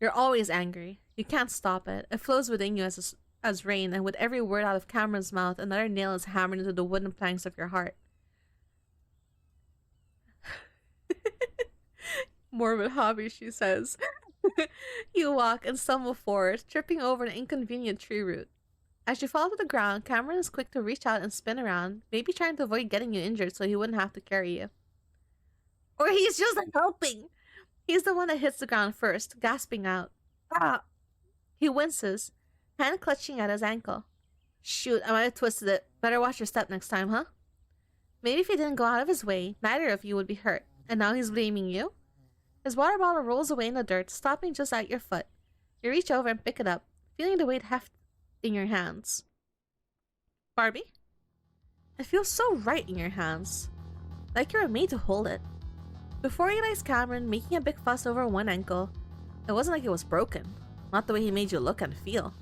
You're always angry. You can't stop it. It flows within you as rain, and with every word out of Cameron's mouth, another nail is hammered into the wooden planks of your heart. Morbid hobby, she says. You walk and stumble forward, tripping over an inconvenient tree root. As you fall to the ground, Cameron is quick to reach out and spin around, maybe trying to avoid getting you injured so he wouldn't have to carry you. Or he's just helping! He's the one that hits the ground first, gasping out. Ah! He winces, hand clutching at his ankle. Shoot, I might have twisted it. Better watch your step next time, huh? Maybe if he didn't go out of his way, neither of you would be hurt. And now he's blaming you? His water bottle rolls away in the dirt, stopping just at your foot. You reach over and pick it up, feeling the weight heft in your hands. Barbie? It feels so right in your hands. Like you were made to hold it. Before he likes Cameron making a big fuss over one ankle, it wasn't like it was broken. Not the way he made you look and feel.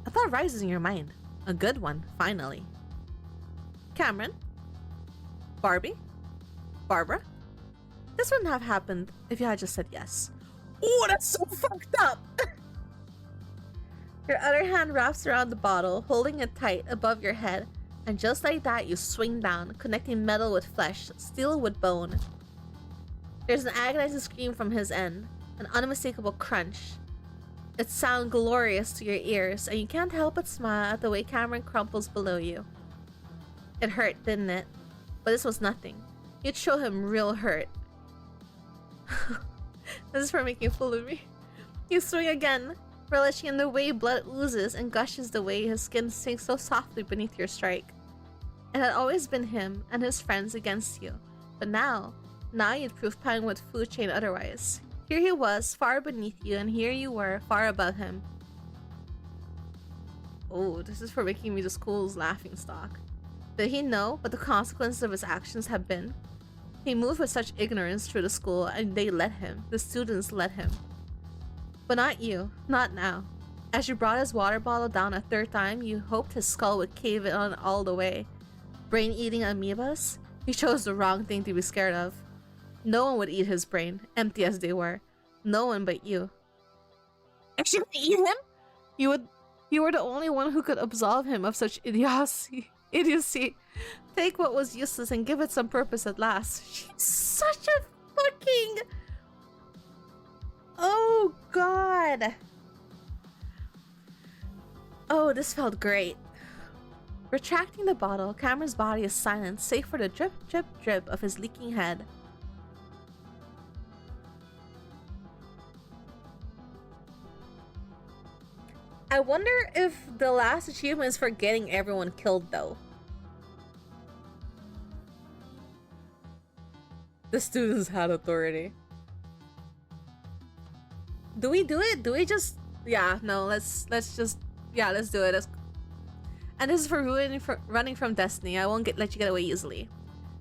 A thought rises in your mind. A good one, finally. Cameron? Barbie? Barbara? This wouldn't have happened if you had just said yes. Oh, that's so fucked up! Your other hand wraps around the bottle, holding it tight above your head, and just like that, you swing down, connecting metal with flesh, steel with bone. There's an agonizing scream from his end, an unmistakable crunch. It sounds glorious to your ears, and you can't help but smile at the way Cameron crumples below you. It hurt, didn't it? But this was nothing. You'd show him real hurt. This is for making a fool of me. You swing again, relishing in the way blood oozes and gushes the way his skin sinks so softly beneath your strike. It had always been him and his friends against you, but now you'd prove playing with food chain otherwise. Here he was, far beneath you, and here you were, far above him. Oh, this is for making me the school's laughing stock. Did he know what the consequences of his actions have been? He moved with such ignorance through the school, and they let him. The students let him. But not you. Not now. As you brought his water bottle down a third time, you hoped his skull would cave in on all the way. Brain-eating amoebas? He chose the wrong thing to be scared of. No one would eat his brain, empty as they were. No one but you. Actually, eat him? You were the only one who could absolve him of such idiocy. Take what was useless and give it some purpose at last. She's such a fucking... Oh, God. Oh, this felt great. Retracting the bottle, Cameron's body is silent, save for the drip, drip, drip of his leaking head. I wonder if the last achievement is for getting everyone killed, though. The students had authority. Do we do it? Do we just... Yeah, no, let's just... Yeah, let's do it. And this is for running from destiny. I won't let you get away easily.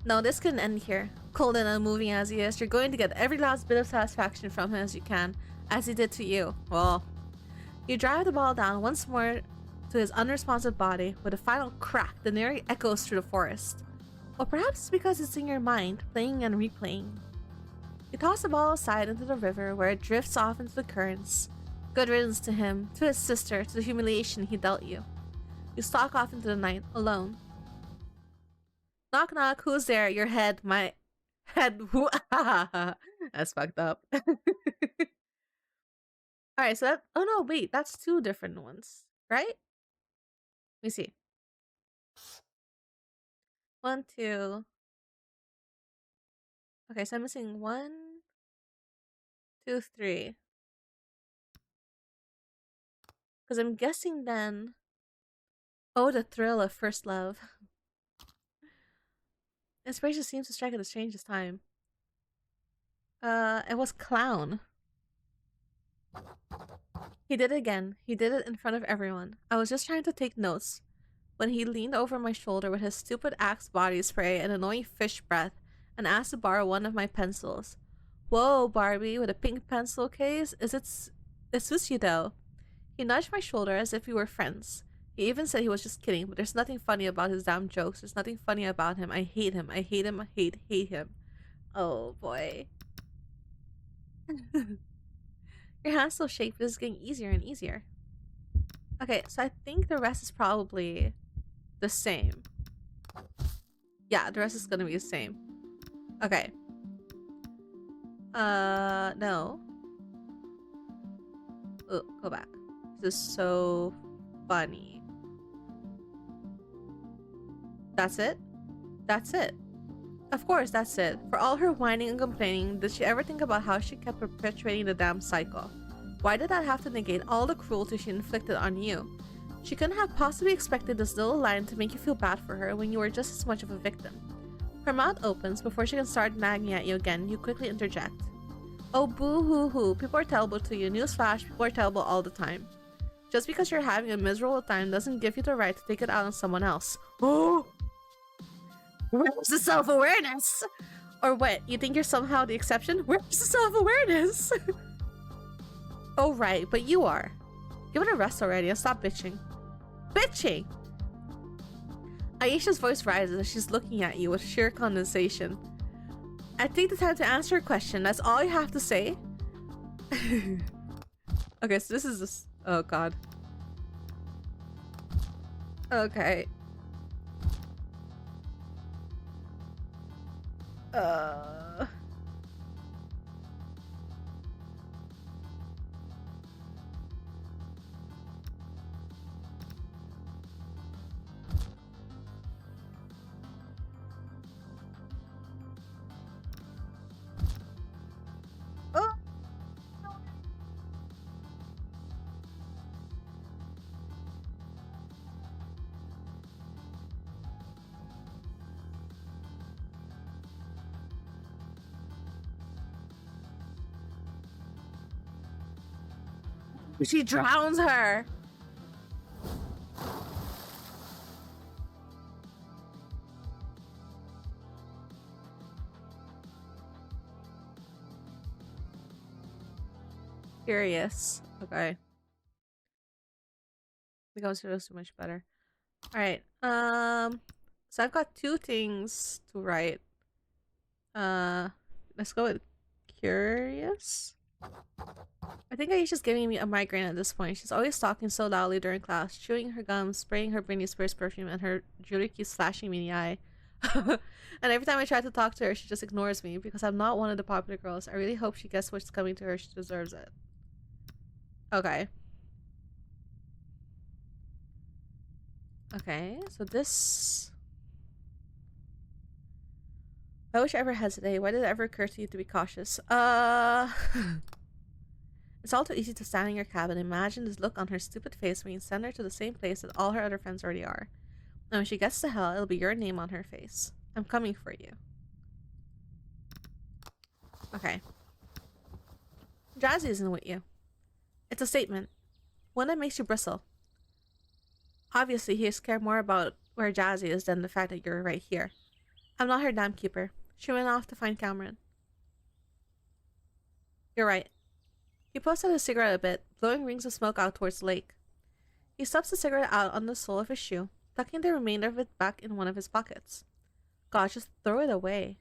No, this couldn't end here. Cold and unmoving as he is, you're going to get every last bit of satisfaction from him as you can, as he did to you. Well... You drive the ball down once more to his unresponsive body. With a final crack, the near echoes through the forest. Or perhaps it's because it's in your mind, playing and replaying. You toss the ball aside into the river, where it drifts off into the currents. Good riddance to him, to his sister, to the humiliation he dealt you. You stalk off into the night, alone. Knock knock, who's there? Your head, my head. That's fucked up. Alright, so that... Oh no, wait, that's two different ones, right? Let me see. 1, 2. Okay, so I'm missing 1, 2, 3. Because I'm guessing then... Oh, the thrill of first love. Inspiration seems to strike at the strangest time. It was clown. He did it again. He did it in front of everyone. I was just trying to take notes when he leaned over my shoulder with his stupid Axe body spray and annoying fish breath and asked to borrow one of my pencils. Whoa, Barbie, with a pink pencil case? It suits you though. He nudged my shoulder as if we were friends. He even said he was just kidding, but there's nothing funny about his damn jokes. There's nothing funny about him. I hate him. I hate him. I hate him. Oh boy. Your hand's still shake, but this is getting easier and easier. Okay, so I think the rest is probably the same. Yeah, the rest is gonna be the same. Okay. No. Oh, go back. This is so funny. That's it? That's it. Of course, that's it. For all her whining and complaining, did she ever think about how she kept perpetuating the damn cycle? Why did that have to negate all the cruelty she inflicted on you? She couldn't have possibly expected this little line to make you feel bad for her when you were just as much of a victim. Her mouth opens before she can start nagging at you again. You quickly interject. Oh, boo-hoo-hoo. People are terrible to you. Newsflash, people are terrible all the time. Just because you're having a miserable time doesn't give you the right to take it out on someone else. Oh! Where's the self-awareness? Or what? You think you're somehow the exception? Where's the self-awareness? Oh, right, but you are. Give it a rest already and stop bitching. Bitching! Aisha's voice rises as she's looking at you with sheer condescension. I take the time to answer your question. That's all you have to say? Okay, so this is this. Oh, God. Okay. Oh. She drowns her. Curious. Okay. I think I was supposed to do much better. Alright. So I've got two things to write. Let's go with curious. I think Aisha's giving me a migraine at this point. She's always talking so loudly during class, chewing her gums, spraying her Britney Spears perfume, and her jewelry keeps flashing me in the eye. And every time I try to talk to her, she just ignores me because I'm not one of the popular girls. I really hope she gets what's coming to her. She deserves it. Okay. Okay, so this... Why would you ever hesitate? Why did it ever occur to you to be cautious? It's all too easy to stand in your cabin and imagine this look on her stupid face when you send her to the same place that all her other friends already are. And when she gets to hell, it'll be your name on her face. I'm coming for you. Okay. Jazzy isn't with you. It's a statement. One that makes you bristle. Obviously, he is scared more about where Jazzy is than the fact that you're right here. I'm not her dam keeper. She went off to find Cameron. You're right. He puffs out his cigarette a bit, blowing rings of smoke out towards the lake. He stuffs the cigarette out on the sole of his shoe, tucking the remainder of it back in one of his pockets. God, just throw it away.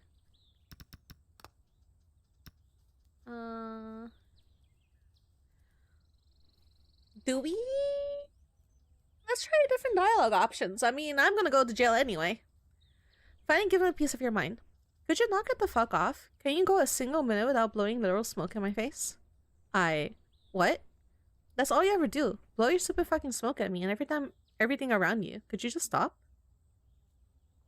Do we? Let's try different dialogue options. I mean, I'm gonna go to jail anyway. Fine, give him a piece of your mind. Could you knock it the fuck off? Can you go a single minute without blowing literal smoke in my face? What? That's all you ever do. Blow your stupid fucking smoke at me and everything around you. Could you just stop?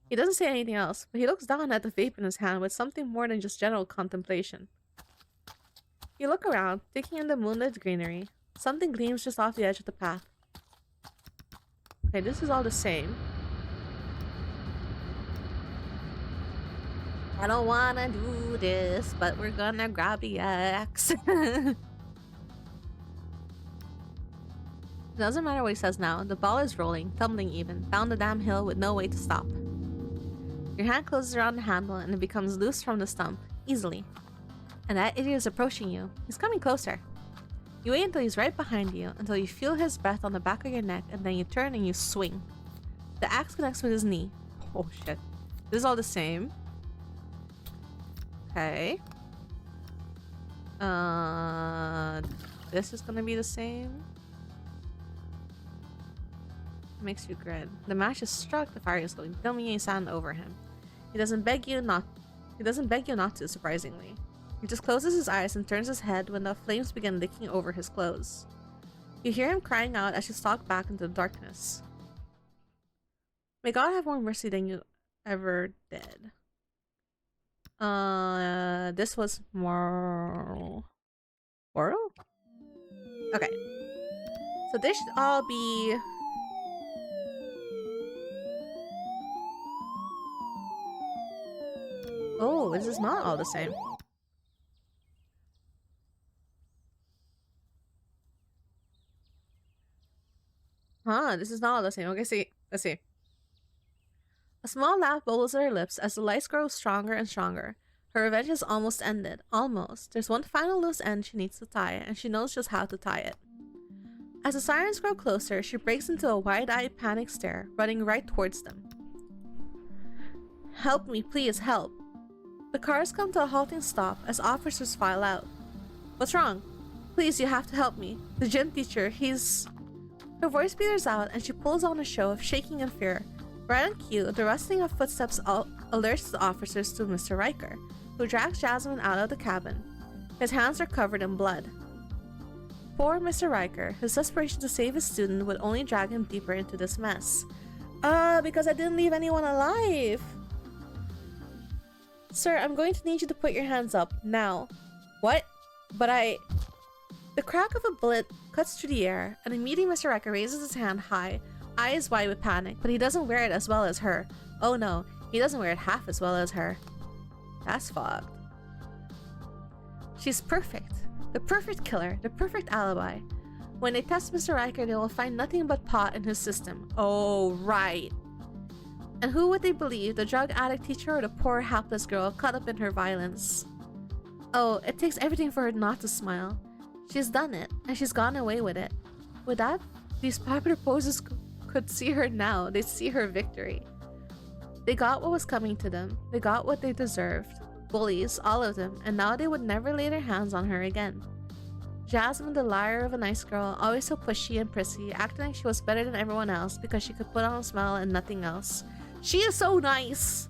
He doesn't say anything else, but he looks down at the vape in his hand with something more than just general contemplation. You look around, taking in the moonlit greenery. Something gleams just off the edge of the path. Okay, this is all the same. I don't wanna do this, but we're gonna grab the axe. It doesn't matter what he says now. The ball is rolling, tumbling even, down the damn hill with no way to stop. Your hand closes around the handle and it becomes loose from the stump, easily. And that idiot is approaching you. He's coming closer. You wait until he's right behind you, until you feel his breath on the back of your neck, and then you turn and you swing. The axe connects with his knee. Oh shit. This is all the same. Okay. This is gonna be the same. Makes you grin. The match is struck, the fire is going filming sand over him. He doesn't beg you not to, surprisingly. He just closes his eyes and turns his head when the flames begin licking over his clothes. You hear him crying out as you stalk back into the darkness. May God have more mercy than you ever did. This was more oral? Okay. So this should all be... Oh, this is not all the same. Huh, this is not all the same. Okay, see. Let's see. A small laugh bubbles at her lips as the lights grow stronger and stronger. Her revenge is almost ended. Almost. There's one final loose end she needs to tie, and she knows just how to tie it. As the sirens grow closer, she breaks into a wide-eyed panic stare, running right towards them. Help me, please, help. The cars come to a halting stop as officers file out. What's wrong? Please, you have to help me. The gym teacher, he's... Her voice peters out and she pulls on a show of shaking and fear. Right on cue, the rustling of footsteps alerts the officers to Mr. Riker, who drags Jasmine out of the cabin. His hands are covered in blood. Poor Mr. Riker, his desperation to save his student would only drag him deeper into this mess. Because I didn't leave anyone alive. Sir, I'm going to need you to put your hands up, now. What? But I... The crack of a bullet cuts through the air, and immediately Mr. Riker raises his hand high, eyes wide with panic, but he doesn't wear it as well as her. Oh no, he doesn't wear it half as well as her. That's fucked. She's perfect. The perfect killer, the perfect alibi. When they test Mr. Riker, they will find nothing but pot in his system. Oh, right. And who would they believe, the drug addict teacher or the poor hapless girl caught up in her violence? Oh, it takes everything for her not to smile. She's done it, and she's gone away with it. With that, these popular poses could see her now. They'd see her victory. They got what was coming to them. They got what they deserved. Bullies, all of them, and now they would never lay their hands on her again. Jasmine, the liar of a nice girl, always so pushy and prissy, acting like she was better than everyone else because she could put on a smile and nothing else. She is so nice!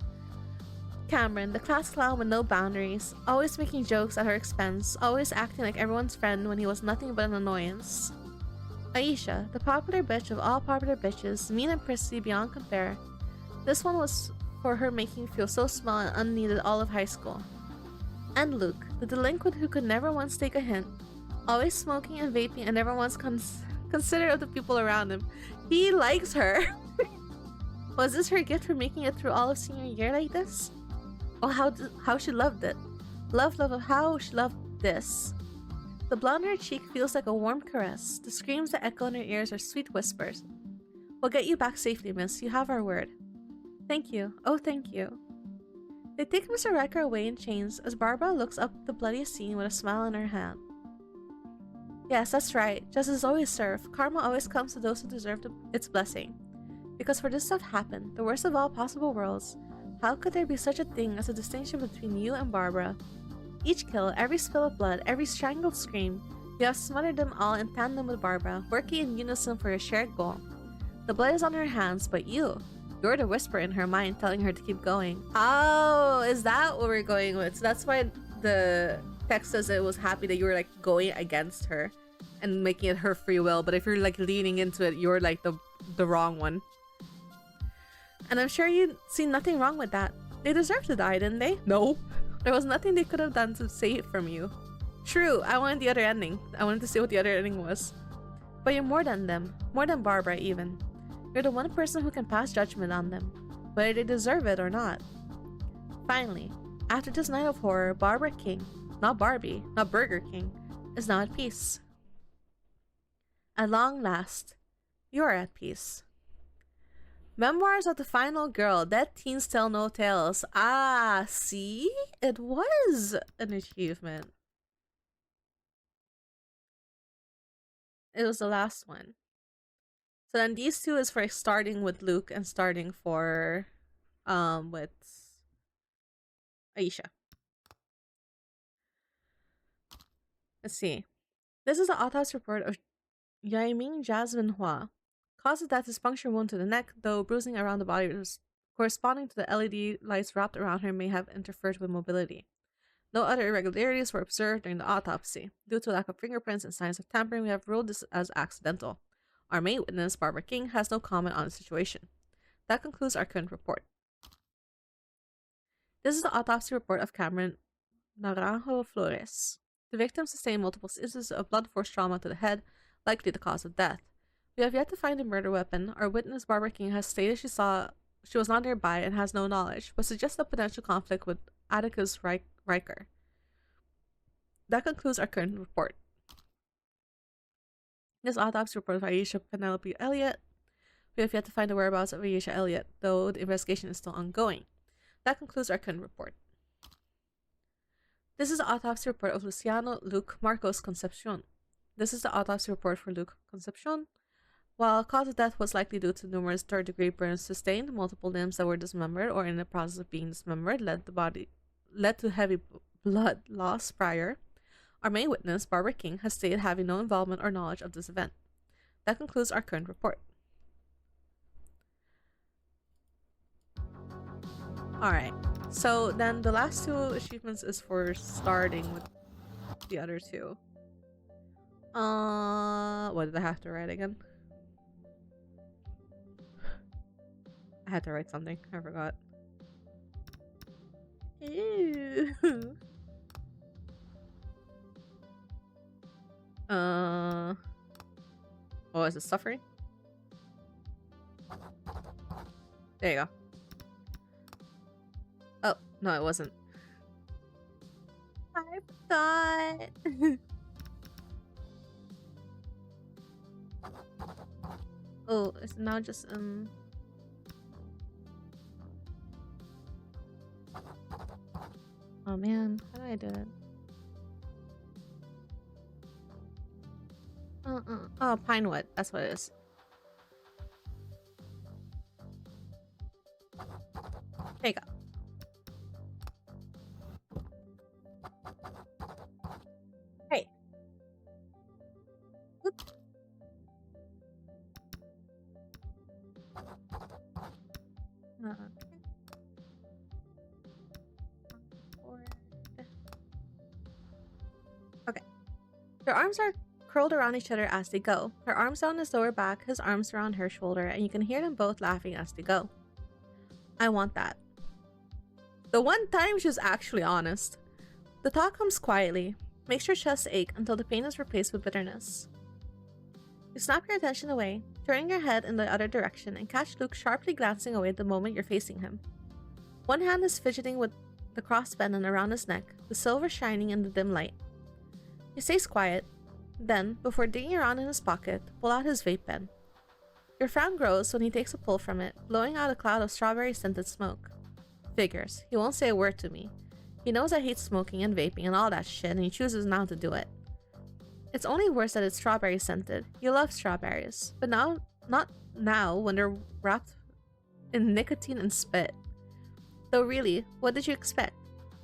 Cameron, the class clown with no boundaries, always making jokes at her expense, always acting like everyone's friend when he was nothing but an annoyance. Aisha, the popular bitch of all popular bitches, mean and prissy beyond compare. This one was for her making feel so small and unneeded all of high school. And Luke, the delinquent who could never once take a hint, always smoking and vaping and never once considerate of the people around him. He likes her! Was this her gift for making it through all of senior year like this? Oh, how she loved it. Love of how she loved this. The blonde on her cheek feels like a warm caress. The screams that echo in her ears are sweet whispers. We'll get you back safely, miss. You have our word. Thank you. Oh, thank you. They take Mr. Riker away in chains as Barbara looks up the bloody scene with a smile in her hand. Yes, that's right. Justice is always served. Karma always comes to those who deserve its blessing. Because for this to have happened, the worst of all possible worlds, how could there be such a thing as a distinction between you and Barbara? Each kill, every spill of blood, every strangled scream, you have smothered them all in tandem with Barbara, working in unison for a shared goal. The blood is on her hands, but you're the whisper in her mind telling her to keep going. Oh, is that what we're going with? So that's why the text says it was happy that you were like going against her and making it her free will, but if you're like leaning into it, you're like the wrong one. And I'm sure you'd see nothing wrong with that. They deserve to die, didn't they? No. There was nothing they could have done to save it from you. True, I wanted the other ending. I wanted to see what the other ending was. But you're more than them. More than Barbara, even. You're the one person who can pass judgment on them, whether they deserve it or not. Finally, after this night of horror, Barbara King, not Barbie, not Burger King, is now at peace. At long last, you're at peace. Memoirs of the Final Girl, Dead Teens Tell No Tales. Ah, see? It was an achievement. It was the last one. So then these two is for starting with Luke and starting for with Aisha. Let's see. This is the autopsy report of Yaiming Jasmine Hua. Cause of death is puncture wound to the neck, though bruising around the body corresponding to the LED lights wrapped around her may have interfered with mobility. No other irregularities were observed during the autopsy. Due to lack of fingerprints and signs of tampering, we have ruled this as accidental. Our main witness, Barbara King, has no comment on the situation. That concludes our current report. This is the autopsy report of Cameron Naranjo Flores. The victim sustained multiple instances of blunt force trauma to the head, likely the cause of death. We have yet to find a murder weapon. Our witness, Barbara King, has stated she was not nearby and has no knowledge, but suggests a potential conflict with Atticus Riker. That concludes our current report. This autopsy report of Aisha Penelope Elliott. We have yet to find the whereabouts of Aisha Elliott, though the investigation is still ongoing. That concludes our current report. This is the autopsy report of Luciano Luke Marcos Concepcion. This is the autopsy report for Luke Concepcion. While cause of death was likely due to numerous third-degree burns sustained, multiple limbs that were dismembered or in the process of being dismembered led to heavy blood loss prior. Our main witness, Barbara King, has stated having no involvement or knowledge of this event. That concludes our current report. Alright, so then the last two achievements is for starting with the other two. What did I have to write again? I had to write something. I forgot. Ew. Oh, is it suffering? There you go. Oh, no, it wasn't. I forgot. Oh, it's now just oh man, how do I do it? Oh, Pinewood, that's what it is. There you go. Hey. Oops. Okay. Their arms are curled around each other as they go. Her arms down his lower back, his arms around her shoulder, and you can hear them both laughing as they go. I want that. The one time she was actually honest. The talk comes quietly, makes your chest ache until the pain is replaced with bitterness. You snap your attention away, turning your head in the other direction, and catch Luke sharply glancing away the moment you're facing him. One hand is fidgeting with the crossband around his neck, the silver shining in the dim light. He stays quiet, then, before digging around in his pocket, pull out his vape pen. Your frown grows when he takes a pull from it, blowing out a cloud of strawberry-scented smoke. Figures. He won't say a word to me. He knows I hate smoking and vaping and all that shit, and he chooses now to do it. It's only worse that it's strawberry-scented. He loves strawberries, but not now when they're wrapped in nicotine and spit. Though really, what did you expect?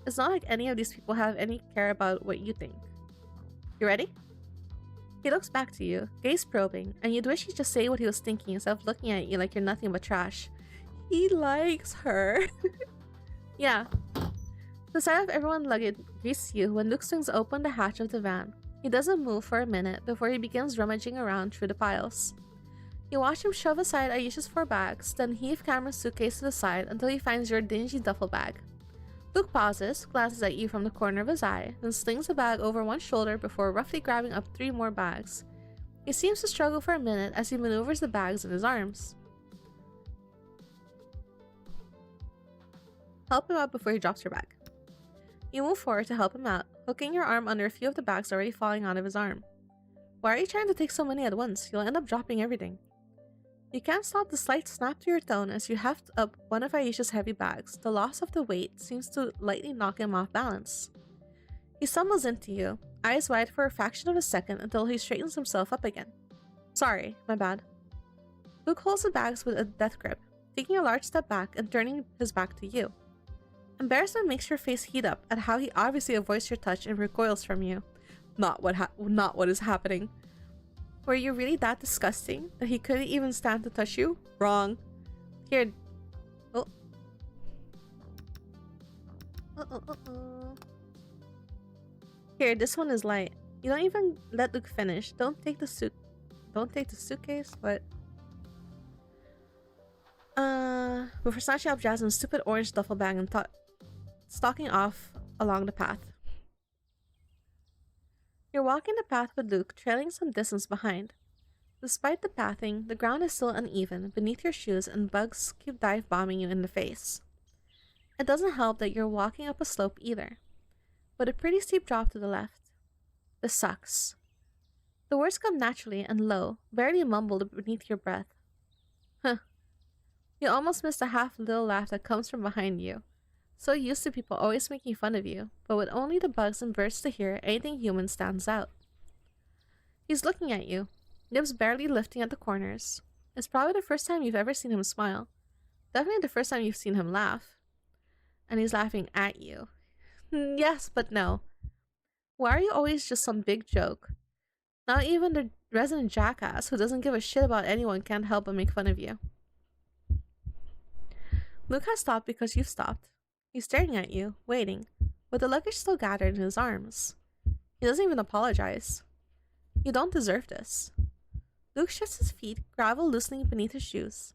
It's not like any of these people have any care about what you think. You ready? He looks back to you, gaze probing, and you'd wish he'd just say what he was thinking instead of looking at you like you're nothing but trash. He likes her. Yeah. The sight of everyone luggage greets you when Luke swings open the hatch of the van. He doesn't move for a minute before he begins rummaging around through the piles. You watch him shove aside Aisha's 4 bags, then heave Cameron's suitcase to the side until he finds your dingy duffel bag. Luke pauses, glances at you from the corner of his eye, then slings the bag over one shoulder before roughly grabbing up 3 more bags. He seems to struggle for a minute as he maneuvers the bags in his arms. Help him out before he drops your bag. You move forward to help him out, hooking your arm under a few of the bags already falling out of his arm. Why are you trying to take so many at once? You'll end up dropping everything. You can't stop the slight snap to your tone as you heft up one of Aisha's heavy bags. The loss of the weight seems to lightly knock him off balance. He stumbles into you, eyes wide for a fraction of a second until he straightens himself up again. Sorry, my bad. Luke holds the bags with a death grip, taking a large step back and turning his back to you. Embarrassment makes your face heat up at how he obviously avoids your touch and recoils from you. Not what is happening. Were you really that disgusting that he couldn't even stand to touch you? Wrong. Here. Oh. Here, this one is light. You don't even let Luke finish. Don't take the suitcase, but before snatching up Jasmine's stupid orange duffel bag and stalking off along the path. You're walking the path with Luke trailing some distance behind. Despite the pathing, the ground is still uneven beneath your shoes and bugs keep dive bombing you in the face. It doesn't help that you're walking up a slope either, but a pretty steep drop to the left. This sucks. The words come naturally and low, barely mumbled beneath your breath. Huh. You almost missed a half little laugh that comes from behind you. So used to people always making fun of you, but with only the bugs and birds to hear, anything human stands out. He's looking at you, lips barely lifting at the corners. It's probably the first time you've ever seen him smile. Definitely the first time you've seen him laugh. And he's laughing at you. Yes, but no. Why are you always just some big joke? Not even the resident jackass who doesn't give a shit about anyone can't help but make fun of you. Luke has stopped because you've stopped. He's staring at you, waiting, with the luggage still gathered in his arms. He doesn't even apologize. You don't deserve this. Luke shifts his feet, gravel loosening beneath his shoes.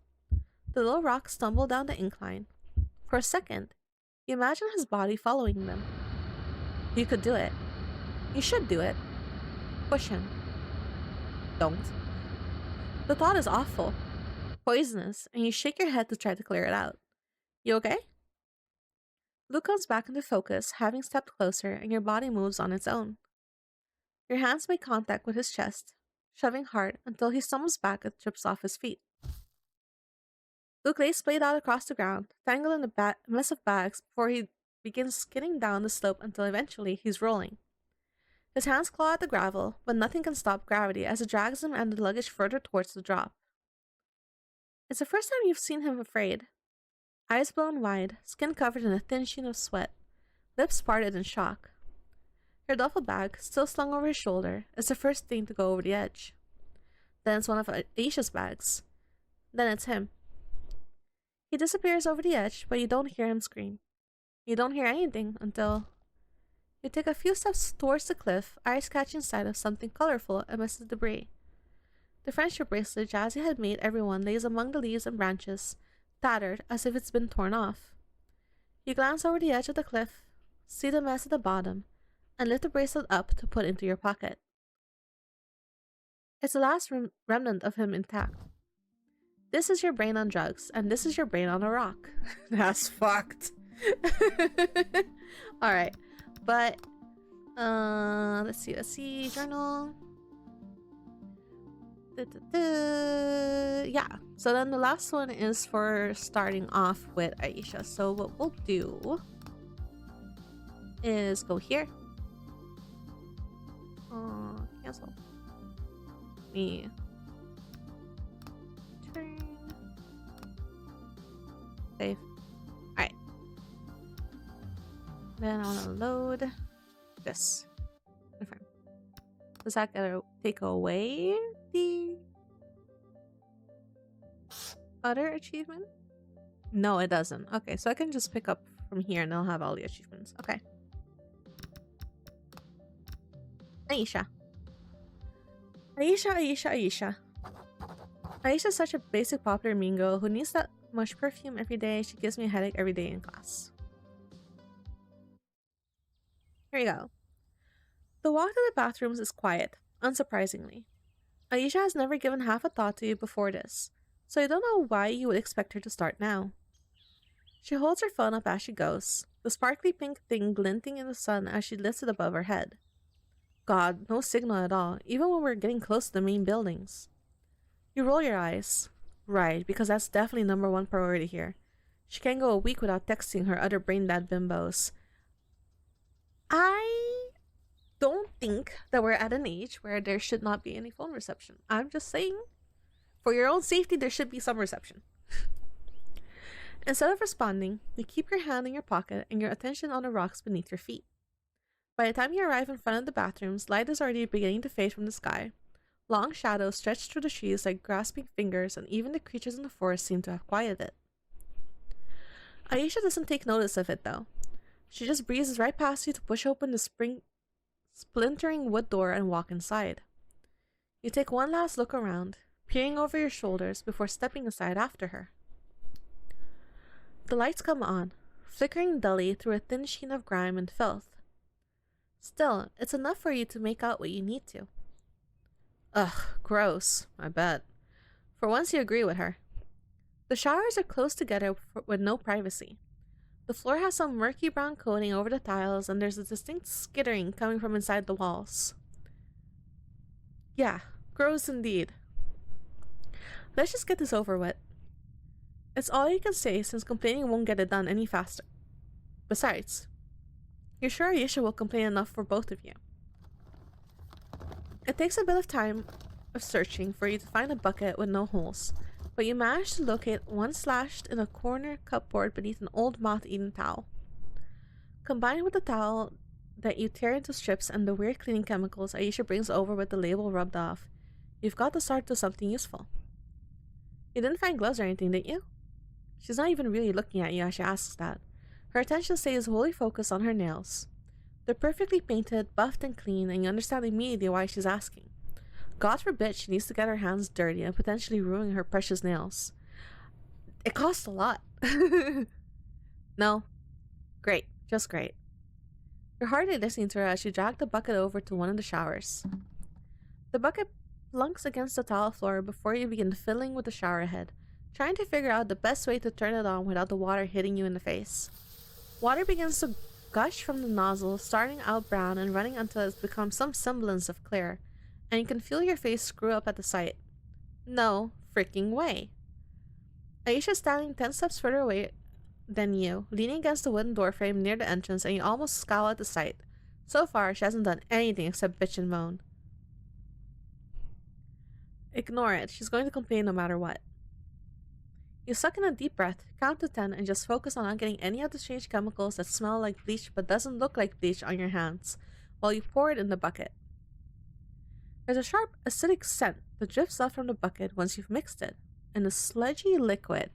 The little rocks stumble down the incline. For a second, you imagine his body following them. You could do it. You should do it. Push him. Don't. The thought is awful, poisonous, and you shake your head to try to clear it out. You okay? Luke comes back into focus, having stepped closer, and your body moves on its own. Your hands make contact with his chest, shoving hard until he stumbles back and trips off his feet. Luke lays splayed out across the ground, tangled in a mess of bags before he begins skidding down the slope until eventually he's rolling. His hands claw at the gravel, but nothing can stop gravity as it drags him and the luggage further towards the drop. It's the first time you've seen him afraid. Eyes blown wide, skin covered in a thin sheen of sweat, lips parted in shock. Your duffel bag, still slung over his shoulder, is the first thing to go over the edge. Then it's one of Aisha's bags. Then it's him. He disappears over the edge, but you don't hear him scream. You don't hear anything until you take a few steps towards the cliff, eyes catching sight of something colorful amidst the debris. The friendship bracelet Jazzy had made everyone lays among the leaves and branches, tattered as if it's been torn off. You glance over the edge of the cliff, see the mess at the bottom, and lift the bracelet up to put into your pocket. It's the last remnant of him intact. This is your brain on drugs, and this is your brain on a rock. That's fucked. Alright, but, let's see, journal. Yeah, so then the last one is for starting off with Aisha. So what we'll do is go here. Cancel. Me. Turn. Save. Alright. Then I want to load this. Confirm. Does that take away the other achievement? No, it doesn't. Okay, so I can just pick up from here and I'll have all the achievements. Okay. Aisha. Aisha. Aisha's such a basic popular mean girl who needs that much perfume every day. She gives me a headache every day in class. Here we go. The walk to the bathrooms is quiet, unsurprisingly. Aisha has never given half a thought to you before this, so you don't know why you would expect her to start now. She holds her phone up as she goes, the sparkly pink thing glinting in the sun as she lifts it above her head. God, no signal at all, even when we're getting close to the main buildings. You roll your eyes. Right, because that's definitely #1 priority here. She can't go a week without texting her other brain-dead bimbos. I don't think that we're at an age where there should not be any phone reception. I'm just saying, for your own safety, there should be some reception. Instead of responding, you keep your hand in your pocket and your attention on the rocks beneath your feet. By the time you arrive in front of the bathrooms, light is already beginning to fade from the sky. Long shadows stretch through the trees like grasping fingers, and even the creatures in the forest seem to have quieted. Aisha doesn't take notice of it, though. She just breezes right past you to push open the splintering wood door and walk inside. You take one last look around, peering over your shoulders before stepping aside after her. The lights come on, flickering dully through a thin sheen of grime and filth. Still, it's enough for you to make out what you need to. Ugh, gross, I bet. For once you agree with her. The showers are close together with no privacy. The floor has some murky brown coating over the tiles, and there's a distinct skittering coming from inside the walls. Yeah, gross indeed. Let's just get this over with. It's all you can say since complaining won't get it done any faster. Besides, you're sure Aisha will complain enough for both of you. It takes a bit of time of searching for you to find a bucket with no holes, but you manage to locate one slashed in a corner cupboard beneath an old moth-eaten towel. Combined with the towel that you tear into strips and the weird cleaning chemicals Aisha brings over with the label rubbed off, you've got to start to something useful. You didn't find gloves or anything, did you? She's not even really looking at you as she asks that. Her attention stays wholly focused on her nails. They're perfectly painted, buffed and clean, and you understand immediately why she's asking. God forbid she needs to get her hands dirty and potentially ruin her precious nails. It costs a lot. No. Great. Just great. You're hardly listening to her as you drag the bucket over to one of the showers. The bucket plunks against the tile floor before you begin filling with the shower head, trying to figure out the best way to turn it on without the water hitting you in the face. Water begins to gush from the nozzle, starting out brown and running until it's become some semblance of clear, and you can feel your face screw up at the sight. No freaking way. Aisha's standing 10 steps further away than you, leaning against the wooden doorframe near the entrance, and you almost scowl at the sight. So far, she hasn't done anything except bitch and moan. Ignore it. She's going to complain no matter what. You suck in a deep breath, count to 10, and just focus on not getting any of the strange chemicals that smell like bleach but doesn't look like bleach on your hands, while you pour it in the bucket. There's a sharp, acidic scent that drifts out from the bucket once you've mixed it, and the sludgy liquid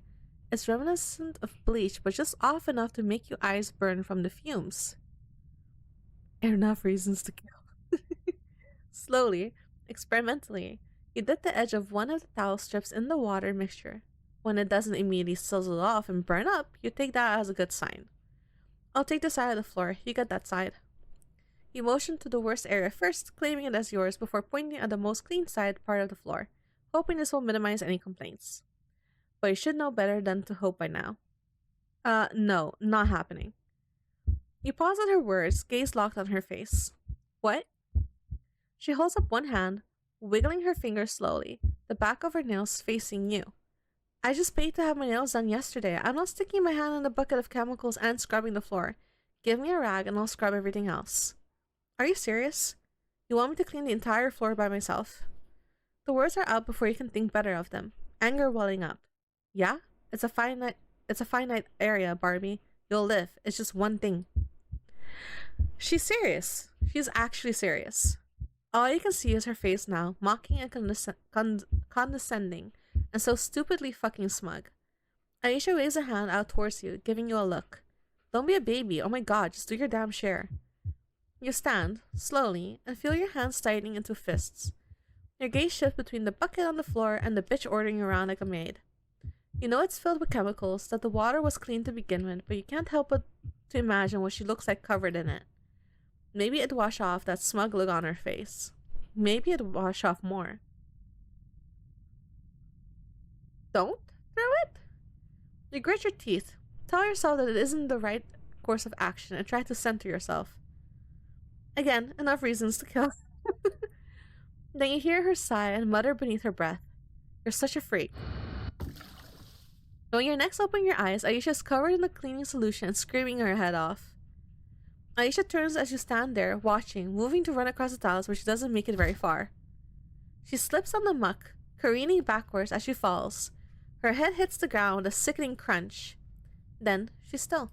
is reminiscent of bleach but just off enough to make your eyes burn from the fumes. Enough reasons to kill. Slowly, experimentally, you dip the edge of one of the towel strips in the water mixture. When it doesn't immediately sizzle off and burn up, you take that as a good sign. I'll take the side of the floor, you get that side. You motion to the worst area first, claiming it as yours before pointing at the most clean side part of the floor, hoping this will minimize any complaints. But you should know better than to hope by now. No, not happening. You pause at her words, gaze locked on her face. What? She holds up one hand, wiggling her fingers slowly, the back of her nails facing you. I just paid to have my nails done yesterday. I'm not sticking my hand in the bucket of chemicals and scrubbing the floor. Give me a rag and I'll scrub everything else. Are you serious? You want me to clean the entire floor by myself? The words are out before you can think better of them, anger welling up. Yeah? It's a finite area, Barbie. You'll live. It's just one thing. She's serious. She's actually serious. All you can see is her face now, mocking and condescending, and so stupidly fucking smug. Aisha waves a hand out towards you, giving you a look. Don't be a baby. Oh my god, just do your damn share. You stand, slowly, and feel your hands tightening into fists. Your gaze shifts between the bucket on the floor and the bitch ordering you around like a maid. You know it's filled with chemicals, that the water was clean to begin with, but you can't help but to imagine what she looks like covered in it. Maybe it'd wash off that smug look on her face. Maybe it'd wash off more. Don't throw it? You grit your teeth. Tell yourself that it isn't the right course of action and try to center yourself. Again, enough reasons to kill. Then you hear her sigh and mutter beneath her breath. You're such a freak. When you next open your eyes, Aisha's covered in the cleaning solution and screaming her head off. Aisha turns as you stand there, watching, moving to run across the tiles where she doesn't make it very far. She slips on the muck, careening backwards as she falls. Her head hits the ground with a sickening crunch. Then, she's still.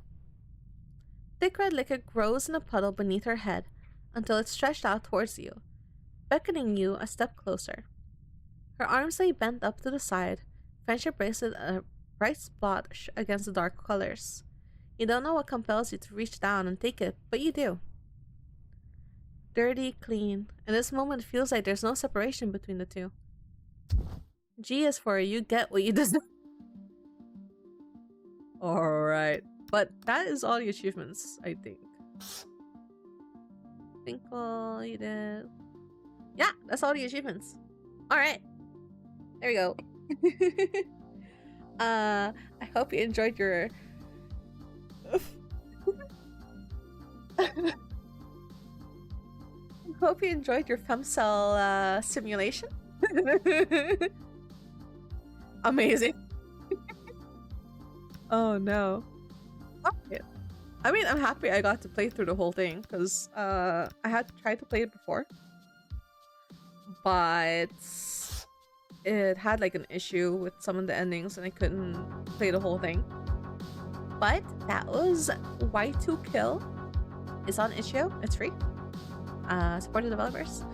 Thick red liquid grows in a puddle beneath her head until it's stretched out towards you, beckoning you a step closer. Her arms lay bent up to the side, friendship bracelet a bright splotch against the dark colors. You don't know what compels you to reach down and take it, but you do. Dirty, clean. In this moment, it feels like there's no separation between the two. G is for you get what you deserve. Alright. But that is all the achievements, I think. Twinkle, you did. Yeah, that's all the achievements. Alright. There we go. I hope you enjoyed your hope you enjoyed your Femcel simulation. Amazing. Oh no. Okay. I mean, I'm happy I got to play through the whole thing because I had tried to play it before, but it had like an issue with some of the endings and I couldn't play the whole thing. But that was Y2K. It's on itch.io. It's free. Support the developers.